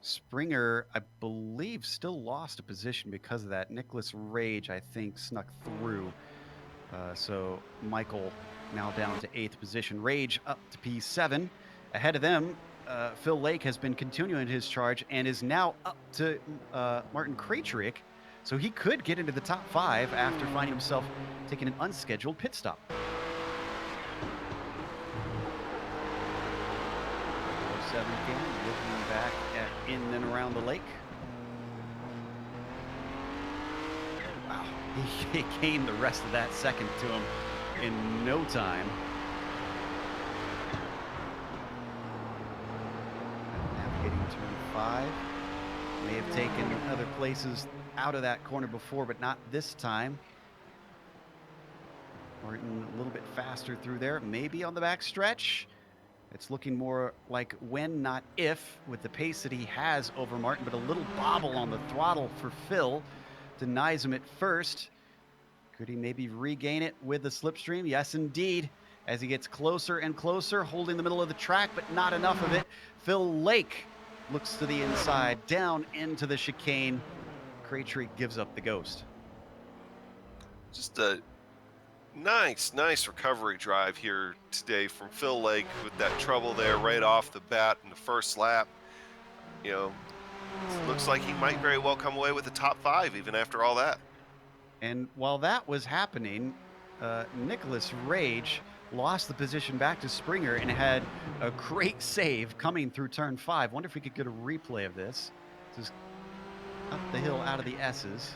Springer, I believe, still lost a position because of that. Nicholas Rage, I think, snuck through. So Michael now down to 8th position. Rage up to P7. Ahead of them, Phil Lake has been continuing his charge and is now up to Martin Krajcik. So he could get into the top 5 after finding himself taking an unscheduled pit stop. 07 again, looking back at in and around the lake. Wow, he gained the rest of that second to him in no time. Navigating turn 5. May have taken other places out of that corner before, but not this time. Martin a little bit faster through there, maybe on the back stretch. It's looking more like when, not if, with the pace that he has over Martin, but a little bobble on the throttle for Phil denies him at first. Could he maybe regain it with the slipstream? Yes, indeed. As he gets closer and closer, holding the middle of the track, but not enough of it. Phil Lake looks to the inside, down into the chicane. Krajcik gives up the ghost. Just a Nice recovery drive here today from Phil Lake with that trouble there right off the bat in the first lap. You know, looks like he might very well come away with the top 5 even after all that. And while that was happening, Nicholas Rage lost the position back to Springer and had a great save coming through turn 5. Wonder if we could get a replay of this. Just up the hill out of the S's.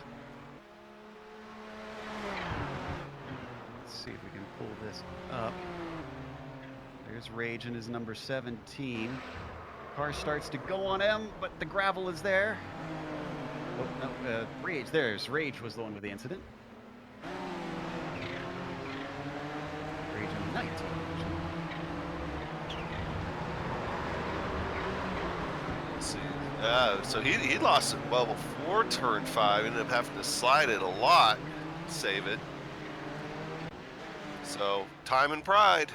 Let's see if we can pull this up. There's Rage in his number 17. Car starts to go on him, but the gravel is there. Oh, no, Rage. There's Rage was the one with the incident. Rage in 19. Let's see. So he lost it well before turn 5. Ended up having to slide it a lot to save it. So time and pride.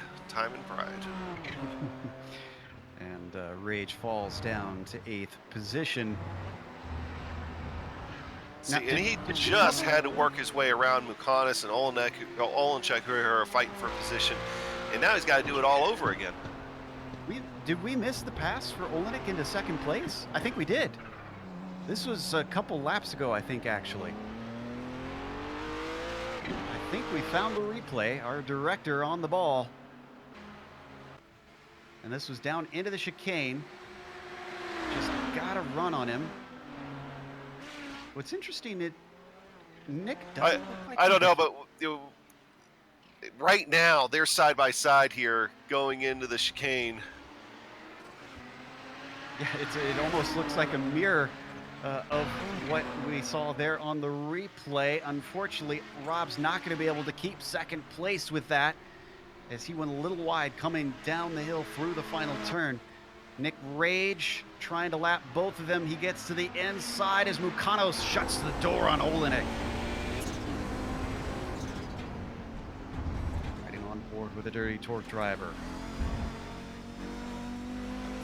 And Rage falls down to 8th position. See, and he just had to work his way around Mukanis and Olenek, who are fighting for position, and now he's got to do it all over again. Did we miss the pass for Olenek into 2nd place? I think we did. This was a couple laps ago, I think, actually. I think we found the replay. Our director on the ball. And this was down into the chicane. Just got to run on him. What's interesting, Nick doesn't look like I don't know, but right now they're side by side here going into the chicane. Yeah, it almost looks like a mirror of what we saw there on the replay. Unfortunately, Rob's not going to be able to keep 2nd place with that, as he went a little wide coming down the hill through the final turn. Nick Rage trying to lap both of them. He gets to the inside as Mukanos shuts the door on Olenek. Riding on board with a dirty torque driver.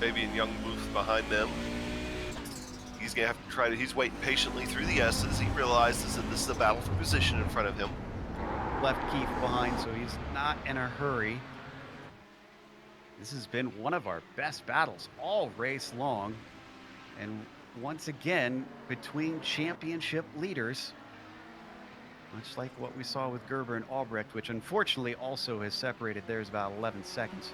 Fabian Young Booth behind them. He's gonna have to he's waiting patiently through the S's. He realizes that this is a battle for position in front of him. Left Keith behind, so he's not in a hurry. This has been one of our best battles all race long. And once again, between championship leaders, much like what we saw with Gerber and Albrecht, which unfortunately also has separated. There's about 11 seconds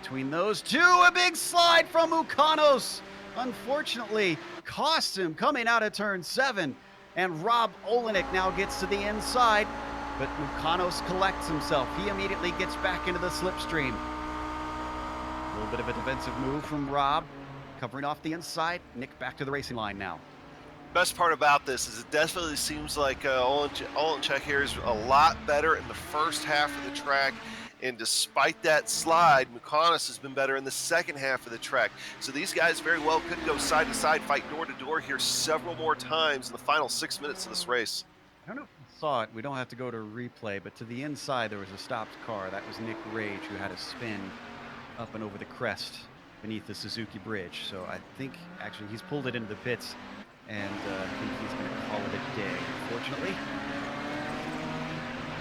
between those two. A big slide from Mukanos, unfortunately, cost him coming out of turn 7. And Rob Olenek now gets to the inside, but Mukanos collects himself. He immediately gets back into the slipstream. A little bit of a defensive move from Rob, covering off the inside. Nick back to the racing line now. Best part about this is it definitely seems like Olenek here is a lot better in the first half of the track. And despite that slide, Mukanis has been better in the second half of the track. So these guys very well could go side to side, fight door to door here several more times in the final 6 minutes of this race. I don't know if you saw it. We don't have to go to replay, but to the inside there was a stopped car. That was Nick Rage, who had a spin up and over the crest beneath the Suzuki bridge. So I think actually he's pulled it into the pits, and I think he's going to call it a day, unfortunately.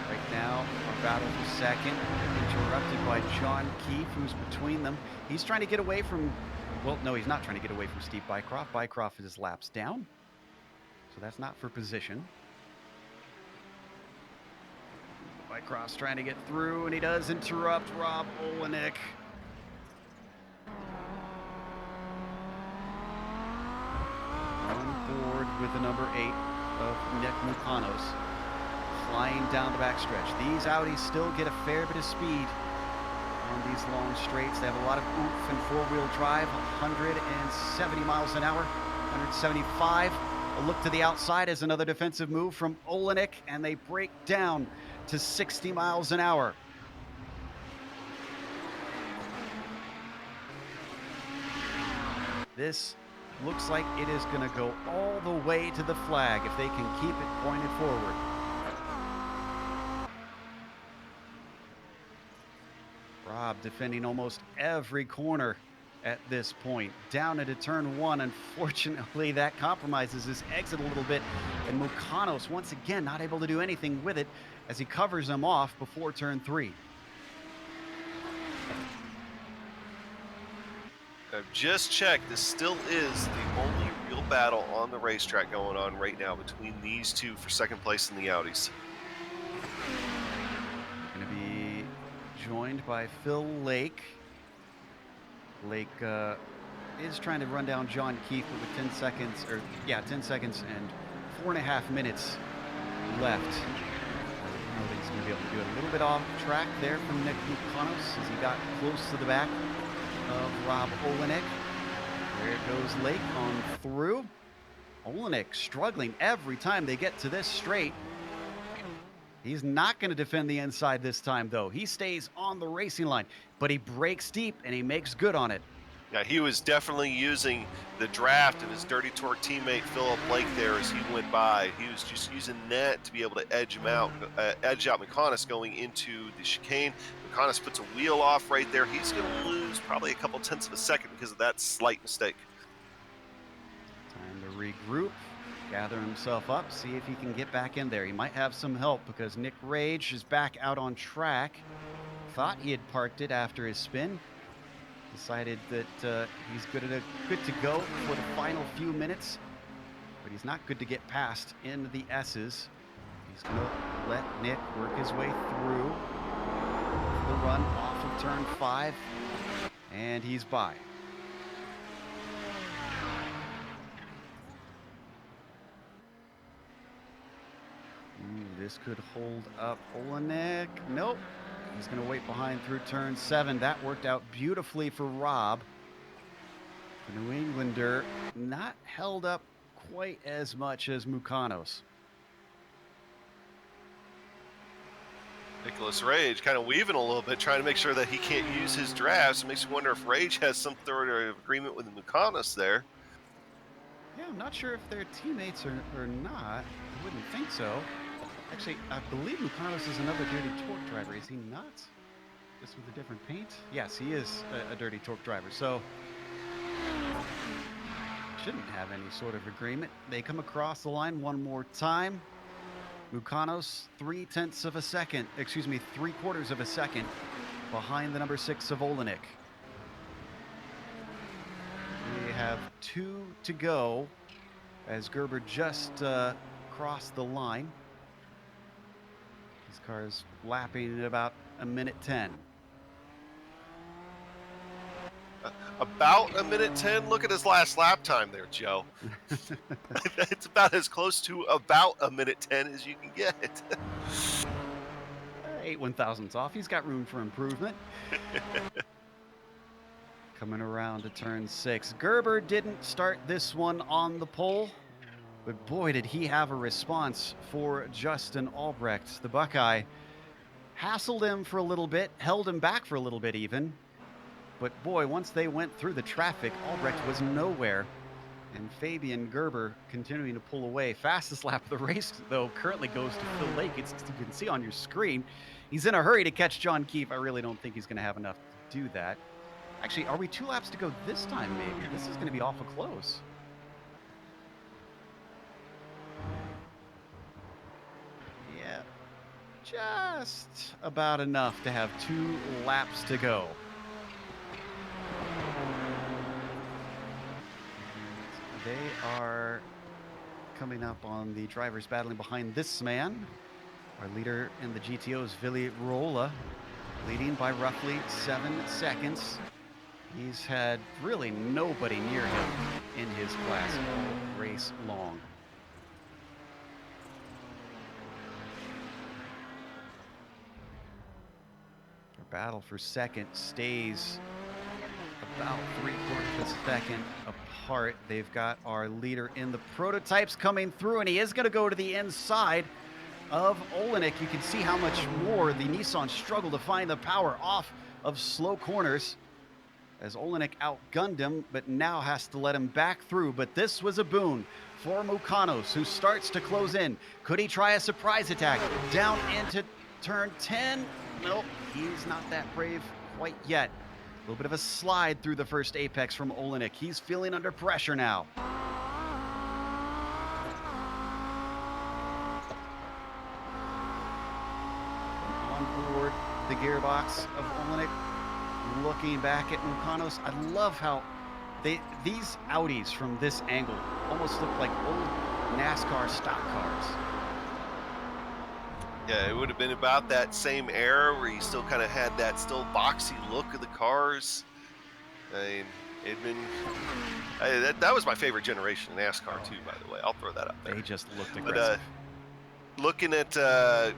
Right now, our battle for 2nd, interrupted by John Keefe, who's between them. He's trying to get away from, well, no, he's not trying to get away from Steve Bycroft. Bycroft is laps down, so that's not for position. Bycroft's trying to get through, and he does interrupt Rob Olenek. On board with the number 8 of Nick Mukanos, flying down the backstretch. These Audis still get a fair bit of speed on these long straights. They have a lot of oomph and four-wheel drive, 170 miles an hour, 175. A look to the outside as another defensive move from Olenek, and they break down to 60 miles an hour. This looks like it is going to go all the way to the flag if they can keep it pointed forward. Rob defending almost every corner at this point. Down into turn 1. Unfortunately, that compromises his exit a little bit, and Mukanos once again not able to do anything with it as he covers him off before turn 3. I've just checked. This still is the only real battle on the racetrack going on right now between these two for second place in the Audis. Going to be joined by Phil Lake. Lake is trying to run down John Keefe, but with 10 seconds, 10 seconds and 4.5 minutes left. I don't think he's going to be able to do it. A little bit off track there from Nick Mukanos as he got close to the back of Rob Olenek. There goes Lake on through. Olenek struggling every time they get to this straight. He's not going to defend the inside this time, though. He stays on the racing line, but he breaks deep and he makes good on it. Yeah, he was definitely using the draft of his Dirty Torque teammate Philip Blake there as he went by. He was just using that to be able to edge him out, edge out Mukanos going into the chicane. Mukanos puts a wheel off right there. He's going to lose probably a couple tenths of a second because of that slight mistake. Time to regroup, gather himself up, see if he can get back in there. He might have some help because Nick Rage is back out on track. Thought he had parked it after his spin. Decided that he's good to go for the final few minutes, but he's not good to get past into the S's. He's going to let Nick work his way through the run off of turn 5, and he's by. This could hold up Olenek. Nope. He's going to wait behind through turn 7. That worked out beautifully for Rob. The New Englander not held up quite as much as Mukanos. Nicholas Rage kind of weaving a little bit, trying to make sure that he can't use his drafts. It makes me wonder if Rage has some sort of agreement with Mukanos there. Yeah, I'm not sure if they're teammates or not. I wouldn't think so. Actually, I believe Mukanos is another Dirty Torque driver. Is he not? Just with a different paint? Yes, he is a Dirty Torque driver. So, shouldn't have any sort of agreement. They come across the line one more time. Mukanos, 3/10 of a second, 3/4 of a second behind the number 6 of Olenek. We have 2 to go as Gerber just crossed the line. His car is lapping at about 1:10. About 1:10. Look at his last lap time there, Joe. It's about as close to about 1:10 as you can get. 8/1000ths off. He's got room for improvement. Coming around to turn 6. Gerber didn't start this one on the pole, but boy, did he have a response for Justin Albrecht. The Buckeye hassled him for a little bit, held him back for a little bit even. But boy, once they went through the traffic, Albrecht was nowhere. And Fabian Gerber continuing to pull away. Fastest lap of the race, though, currently goes to Phil Lake. You can see on your screen. He's in a hurry to catch John Keefe. I really don't think he's going to have enough to do that. Actually, are we 2 laps to go this time, maybe? This is going to be awful close. Yeah, just about enough to have 2 laps to go. They are coming up on the drivers battling behind this man. Our leader in the GTO is Vili Rolla, leading by roughly 7 seconds. He's had really nobody near him in his class all race long. Our battle for second stays about 3/4 of a second apart. They've got our leader in the prototypes coming through, and he is going to go to the inside of Olenek. You can see how much more the Nissan struggle to find the power off of slow corners as Olenek outgunned him, but now has to let him back through. But this was a boon for Mukanos, who starts to close in. Could he try a surprise attack down into turn 10? Nope, he's not that brave quite yet. A little bit of a slide through the first apex from Olenek. He's feeling under pressure now. On board the gearbox of Olenek. Looking back at Mukanos, I love how these Audis from this angle almost look like old NASCAR stock cars. Yeah, it would have been about that same era where you still kind of had that still boxy look of the cars. I mean, it'd been that was my favorite generation in NASCAR too, by the way. I'll throw that out there. They just looked aggressive. But looking at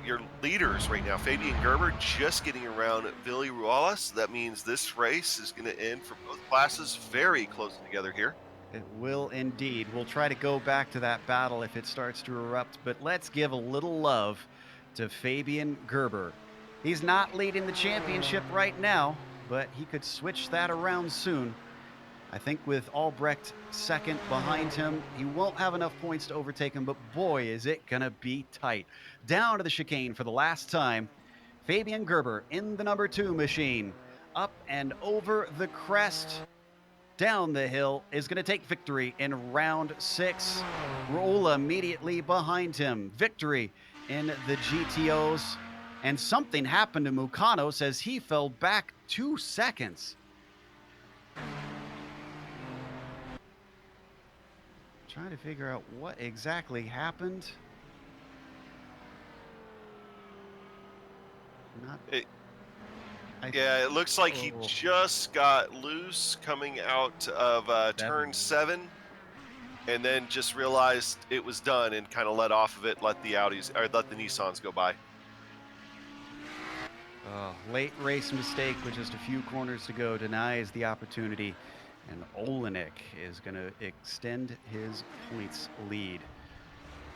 your leaders right now, Fabian Gerber just getting around Billy Rualas. So that means this race is going to end for both classes very close together here. It will indeed. We'll try to go back to that battle if it starts to erupt, but let's give a little love to Fabian Gerber. He's not leading the championship right now, but he could switch that around soon. I think with Albrecht second behind him, he won't have enough points to overtake him, but boy, is it gonna be tight. Down to the chicane for the last time. Fabian Gerber in the number 2 machine. Up and over the crest. Down the hill is gonna take victory in round 6. Rolla immediately behind him. Victory in the GTOs. And something happened to Mukanos as he fell back 2 seconds. Trying to figure out what exactly happened. Yeah, it looks like he just got loose coming out of turn 7, and then just realized it was done and kind of let off of it, let the Audis or let the Nissans go by. Late race mistake with just a few corners to go denies the opportunity, and Olenek is going to extend his points lead.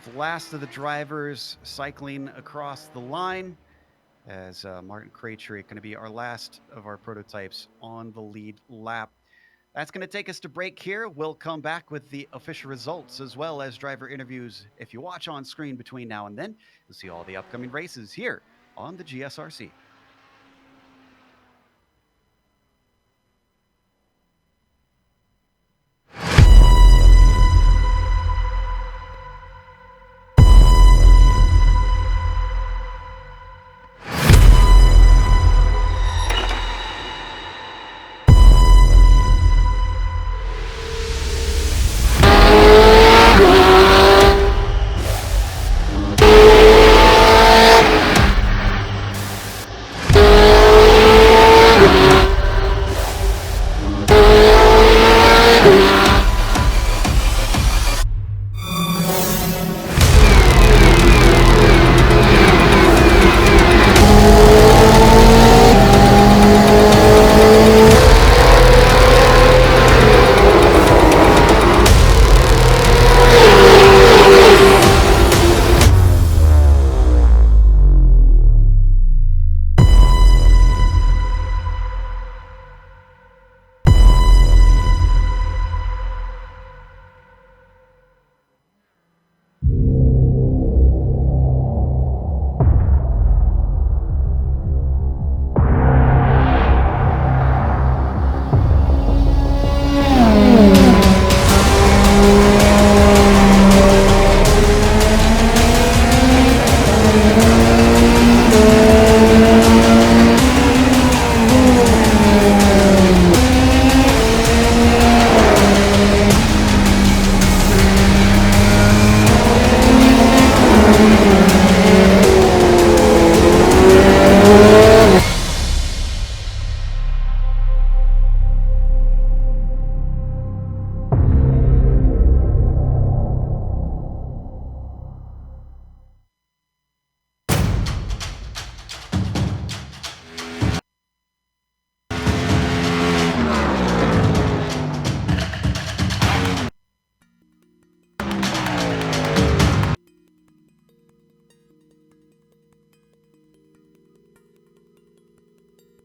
The last of the drivers cycling across the line, as Martin Krejcik going to be our last of our prototypes on the lead lap. That's going to take us to break here. We'll come back with the official results as well as driver interviews. If you watch on screen between now and then, you'll see all the upcoming races here on the GSRC.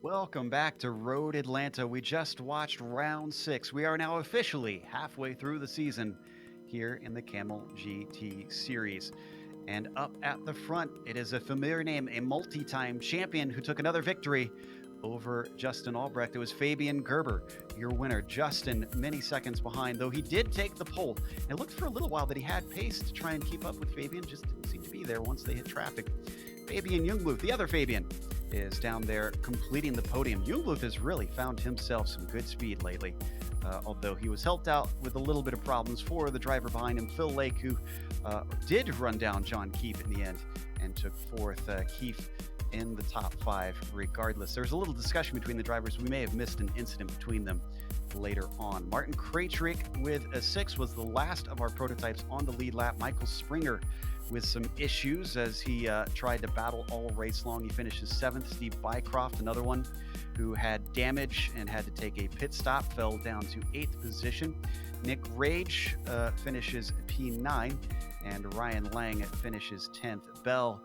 Welcome back to Road Atlanta. We just watched round 6. We are now officially halfway through the season here in the Kamel GT series. And up at the front, it is a familiar name, a multi-time champion who took another victory, over Justin Albrecht. It was Fabian Gerber, your winner. Justin, many seconds behind, though he did take the pole. It looked for a little while that he had pace to try and keep up with Fabian, just didn't seem to be there once they hit traffic. Fabian Jungbluth, the other Fabian, is down there completing the podium. Jungbluth has really found himself some good speed lately, although he was helped out with a little bit of problems for the driver behind him, Phil Lake, who did run down John Keefe in the end and took fourth. Keefe in the top five regardless. There's a little discussion between the drivers. We may have missed an incident between them later on. Martin Krejcik with a 6 was the last of our prototypes on the lead lap. Michael Springer with some issues as he tried to battle all race long. He finishes 7th. Steve Bycroft, another one who had damage and had to take a pit stop, fell down to 8th position. Nick Rage finishes P9, and Ryan Lang finishes 10th. Bell,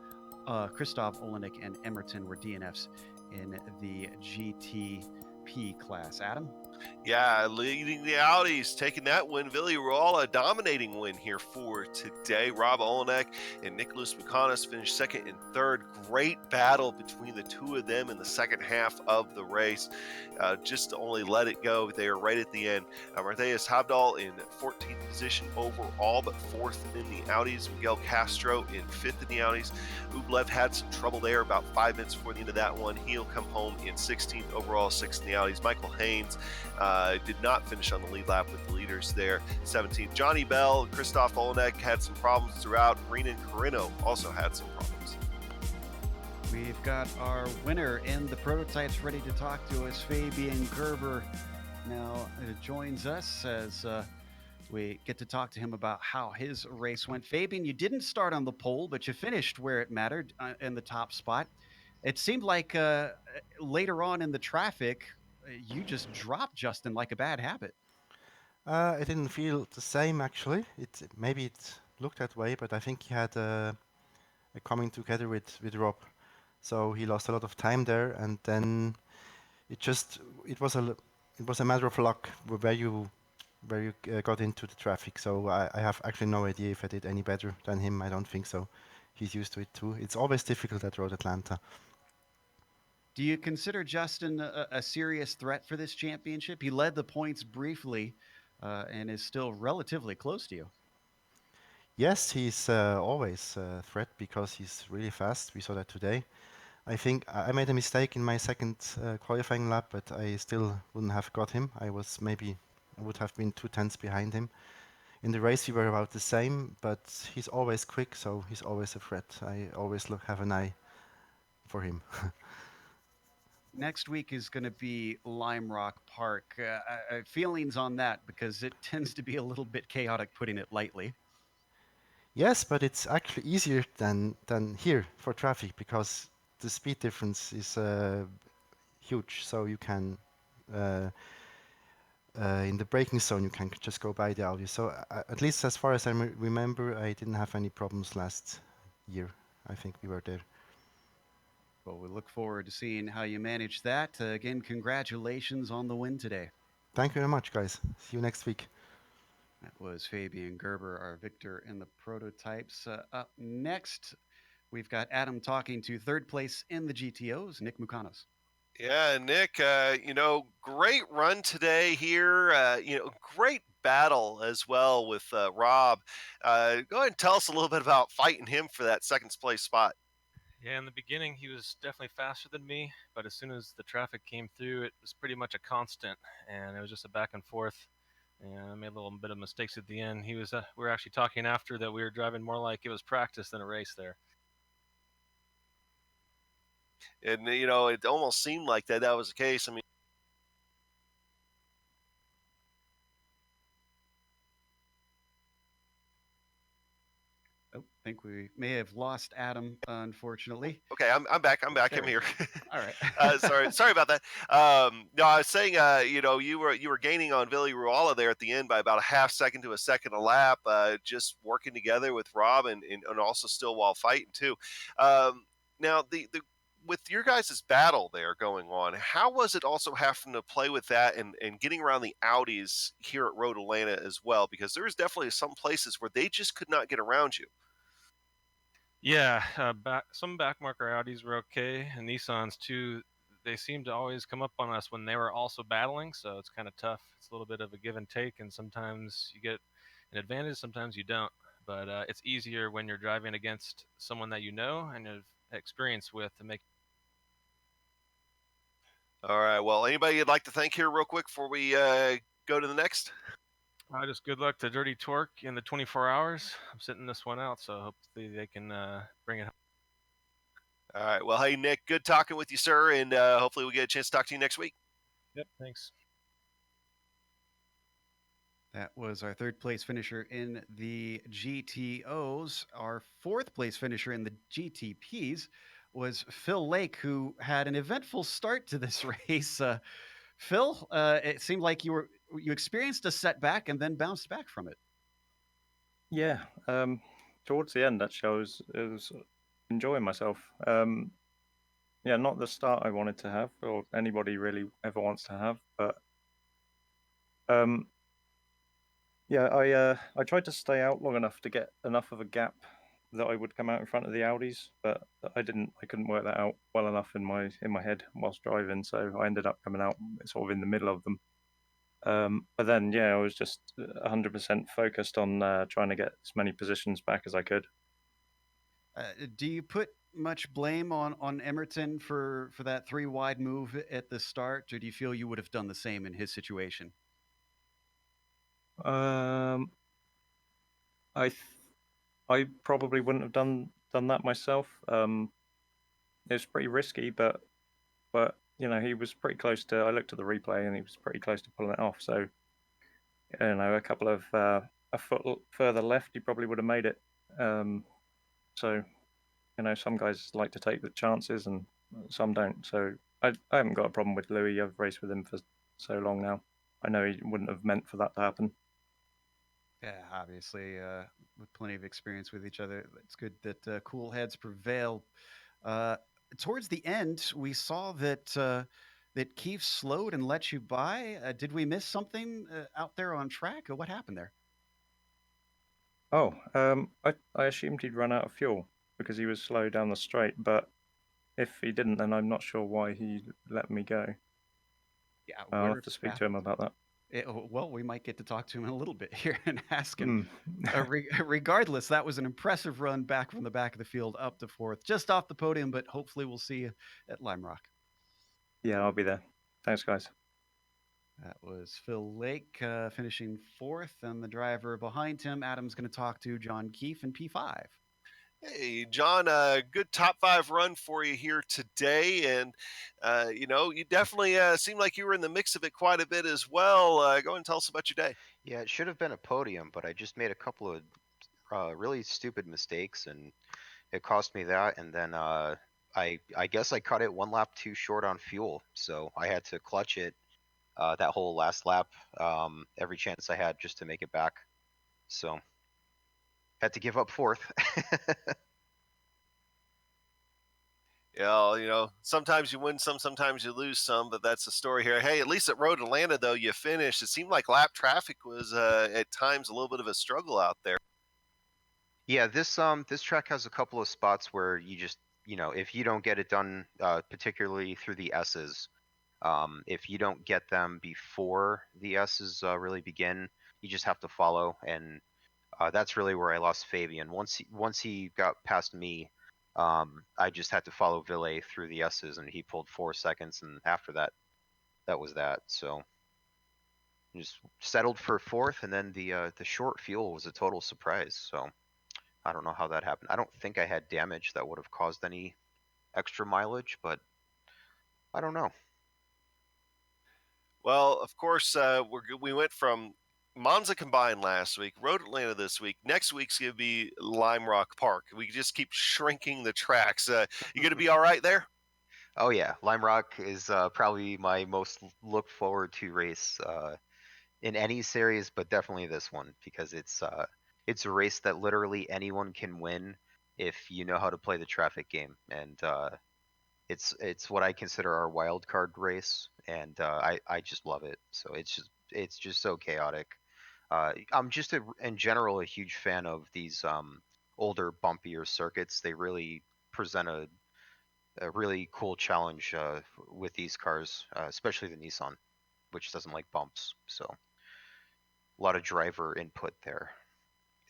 Christoph Olenek, and Emerton were DNFs in the GTP class. Adam? Yeah, leading the Audis, taking that win. Villarreal, a dominating win here for today. Rob Olenek and Nicholas Mukanis finished second and third. Great battle between the two of them in the second half of the race. Just to only let it go there right at the end. Matthias Habdahl in 14th position overall, but 4th in the Audis. Miguel Castro in 5th in the Audis. Ublev had some trouble there about 5 minutes before the end of that one. He'll come home in 16th overall, 6th in the Audis. Michael Haynes did not finish on the lead lap with the leaders there, 17th. Johnny Bell, Christoph Olenek had some problems throughout. Renan Carino also had some problems. We've got our winner in the prototypes ready to talk to us. Fabian Gerber now joins us as we get to talk to him about how his race went. Fabian, you didn't start on the pole, but you finished where it mattered in the top spot. It seemed like later on in the traffic, you just dropped Justin like a bad habit. I didn't feel the same actually. Maybe it looked that way, but I think he had a coming together with Rob, so he lost a lot of time there, and then it was a matter of luck where you got into the traffic. So I have actually no idea if I did any better than him. I don't think so. He's used to it too. It's always difficult at Road Atlanta. Do you consider Justin a serious threat for this championship? He led the points briefly and is still relatively close to you. Yes, he's always a threat because he's really fast. We saw that today. I think I made a mistake in my second qualifying lap, but I still wouldn't have got him. I would have been 2 tenths behind him. In the race, we were about the same, but he's always quick, so he's always a threat. I always have an eye for him. Next week is going to be Lime Rock Park. Feelings on that, because it tends to be a little bit chaotic, putting it lightly. Yes, but it's actually easier than here for traffic because the speed difference is huge. So you can in the braking zone you can just go by the Audi. So at least as far as I remember, I didn't have any problems last year. I think we were there. Well, we look forward to seeing how you manage that. Again, congratulations on the win today. Thank you very much, guys. See you next week. That was Fabian Gerber, our victor in the prototypes. Up next, we've got Adam talking to third place in the GTOs, Nick Mukanos. Yeah, Nick, great run today here. Great battle as well with Rob. Go ahead and tell us a little bit about fighting him for that second place spot. Yeah, in the beginning, he was definitely faster than me, but as soon as the traffic came through, it was pretty much a constant, and it was just a back and forth. And I made a little bit of mistakes at the end. We were actually talking after that we were driving more like it was practice than a race there. And, it almost seemed like that was the case. I mean, I think we may have lost Adam, unfortunately. Okay, I'm back. I'm There. here. All right. Sorry about that. No, I was saying, you were gaining on Villarreal there at the end by about a half second to a second a lap, just working together with Rob and also still while fighting too. Now the with your guys' battle there going on, how was it also having to play with that and getting around the Audis here at Road Atlanta as well? Because there was definitely some places where they just could not get around you. Yeah, some backmarker Audis were okay, and Nissans too. they seem to always come up on us when they were also battling, so it's kind of tough. It's a little bit of a give and take, and sometimes you get an advantage, sometimes you don't. But it's easier when you're driving against someone that you know and have experience with to make. All right. Well, anybody you'd like to thank here real quick before we go to the next? Just good luck to Dirty Torque in the 24 hours. I'm sitting this one out, so hopefully they can bring it home. All right. Well, hey, Nick, good talking with you, sir, and hopefully we get a chance to talk to you next week. Yep, thanks. That was our third place finisher in the GTOs. Our fourth place finisher in the GTPs was Phil Lake, who had an eventful start to this race. Phil, it seemed like you experienced a setback and then bounced back from it. Yeah, towards the end, actually, I was enjoying myself. Yeah, not the start I wanted to have, or anybody really ever wants to have, but yeah, I tried to stay out long enough to get enough of a gap that I would come out in front of the Audis, but I couldn't work that out well enough in my head whilst driving, so I ended up coming out sort of in the middle of them. But then, yeah, I was just 100% focused on trying to get as many positions back as I could. Do you put much blame on Emerton for that 3 wide move at the start, or do you feel you would have done the same in his situation? Um, I probably wouldn't have done that myself. It was pretty risky, but you know, he was pretty close to. I looked at the replay and he was pretty close to pulling it off. So you know, a couple of a foot further left, he probably would have made it. So you know, some guys like to take the chances and some don't. So I haven't got a problem with Louis. I've raced with him for so long now. I know he wouldn't have meant for that to happen. Yeah, obviously, with plenty of experience with each other, it's good that cool heads prevail. Towards the end, we saw that Keith slowed and let you by. Did we miss something out there on track, or what happened there? Oh, I assumed he'd run out of fuel because he was slow down the straight, but if he didn't, then I'm not sure why he let me go. Yeah, I'll have to speak to him about that. Well, we might get to talk to him in a little bit here and ask him. Mm. Regardless, that was an impressive run back from the back of the field up to fourth, just off the podium, but hopefully we'll see you at Lime Rock. Yeah, I'll be there. Thanks, guys. That was Phil Lake finishing fourth, and the driver behind him, Adam's going to talk to John Keefe in P5. Hey, John, good top 5 run for you here today. And, you know, you definitely seem like you were in the mix of it quite a bit as well. Go ahead and tell us about your day. Yeah, it should have been a podium, but I just made a couple of really stupid mistakes, and it cost me that. And then I guess I cut it 1 lap too short on fuel, so I had to clutch it that whole last lap every chance I had just to make it back. So had to give up fourth. Yeah, you know, sometimes you win some, sometimes you lose some, but that's the story here. Hey, at least at Road Atlanta, though, you finished. It seemed like lap traffic was at times a little bit of a struggle out there. Yeah, this track has a couple of spots where you just, if you don't get it done, particularly through the S's, if you don't get them before the S's really begin, you just have to follow, and that's really where I lost Fabian. Once he got past me, I just had to follow Ville through the S's, and he pulled 4 seconds, and after that, that was that. So just settled for fourth, and then the short fuel was a total surprise. So I don't know how that happened. I don't think I had damage that would have caused any extra mileage, but I don't know. Well, of course, we went from Monza combined last week, Road Atlanta this week. Next week's going to be Lime Rock Park. We just keep shrinking the tracks. You going to be all right there? Oh yeah, Lime Rock is probably my most looked forward to race in any series, but definitely this one because it's a race that literally anyone can win if you know how to play the traffic game, and it's what I consider our wild card race, and I just love it. So it's just so chaotic. I'm just in general a huge fan of these older bumpier circuits. They really present a really cool challenge with these cars, especially the Nissan, which doesn't like bumps. So a lot of driver input there.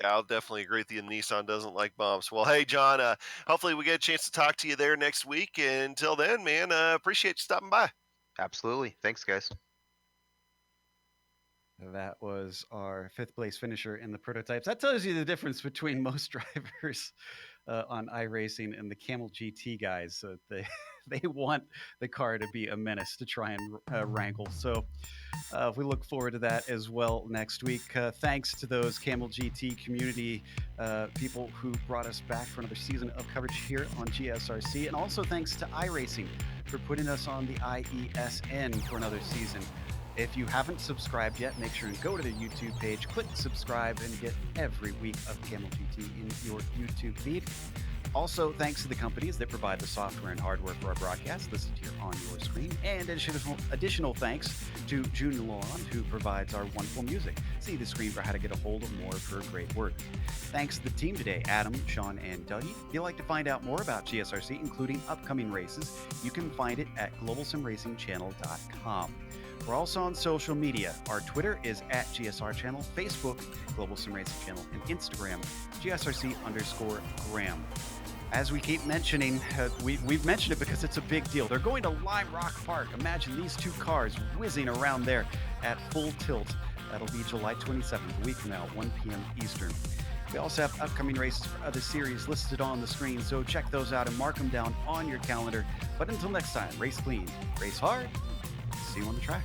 Yeah, I'll definitely agree with you. Nissan doesn't like bumps. Well, hey, John, hopefully we get a chance to talk to you there next week. And until then, man, appreciate you stopping by. Absolutely. Thanks, guys. That was our 5th place finisher in the prototypes. That tells you the difference between most drivers on iRacing and the Camel GT guys. They want the car to be a menace to try and wrangle. So we look forward to that as well next week. Thanks to those Camel GT community people who brought us back for another season of coverage here on GSRC. And also thanks to iRacing for putting us on the IESN for another season. If you haven't subscribed yet, make sure and go to the YouTube page, click subscribe, and get every week of Camel GT in your YouTube feed. Also, thanks to the companies that provide the software and hardware for our broadcast listed here on your screen. And additional thanks to June Laurent, who provides our wonderful music. See the screen for how to get a hold of more of her great work. Thanks to the team today, Adam, Sean, and Dougie. If you'd like to find out more about GSRC, including upcoming races, you can find it at globalsimracingchannel.com. We're also on social media. Our Twitter is at GSR Channel, Facebook, Global Sim Racing Channel, and Instagram, GSRC_Graham. As we keep mentioning, we've mentioned it because it's a big deal. They're going to Lime Rock Park. Imagine these two cars whizzing around there at full tilt. That'll be July 27th, a week from now, 1 p.m. Eastern. We also have upcoming races for other series listed on the screen, so check those out and mark them down on your calendar. But until next time, race clean, race hard, see you on the track.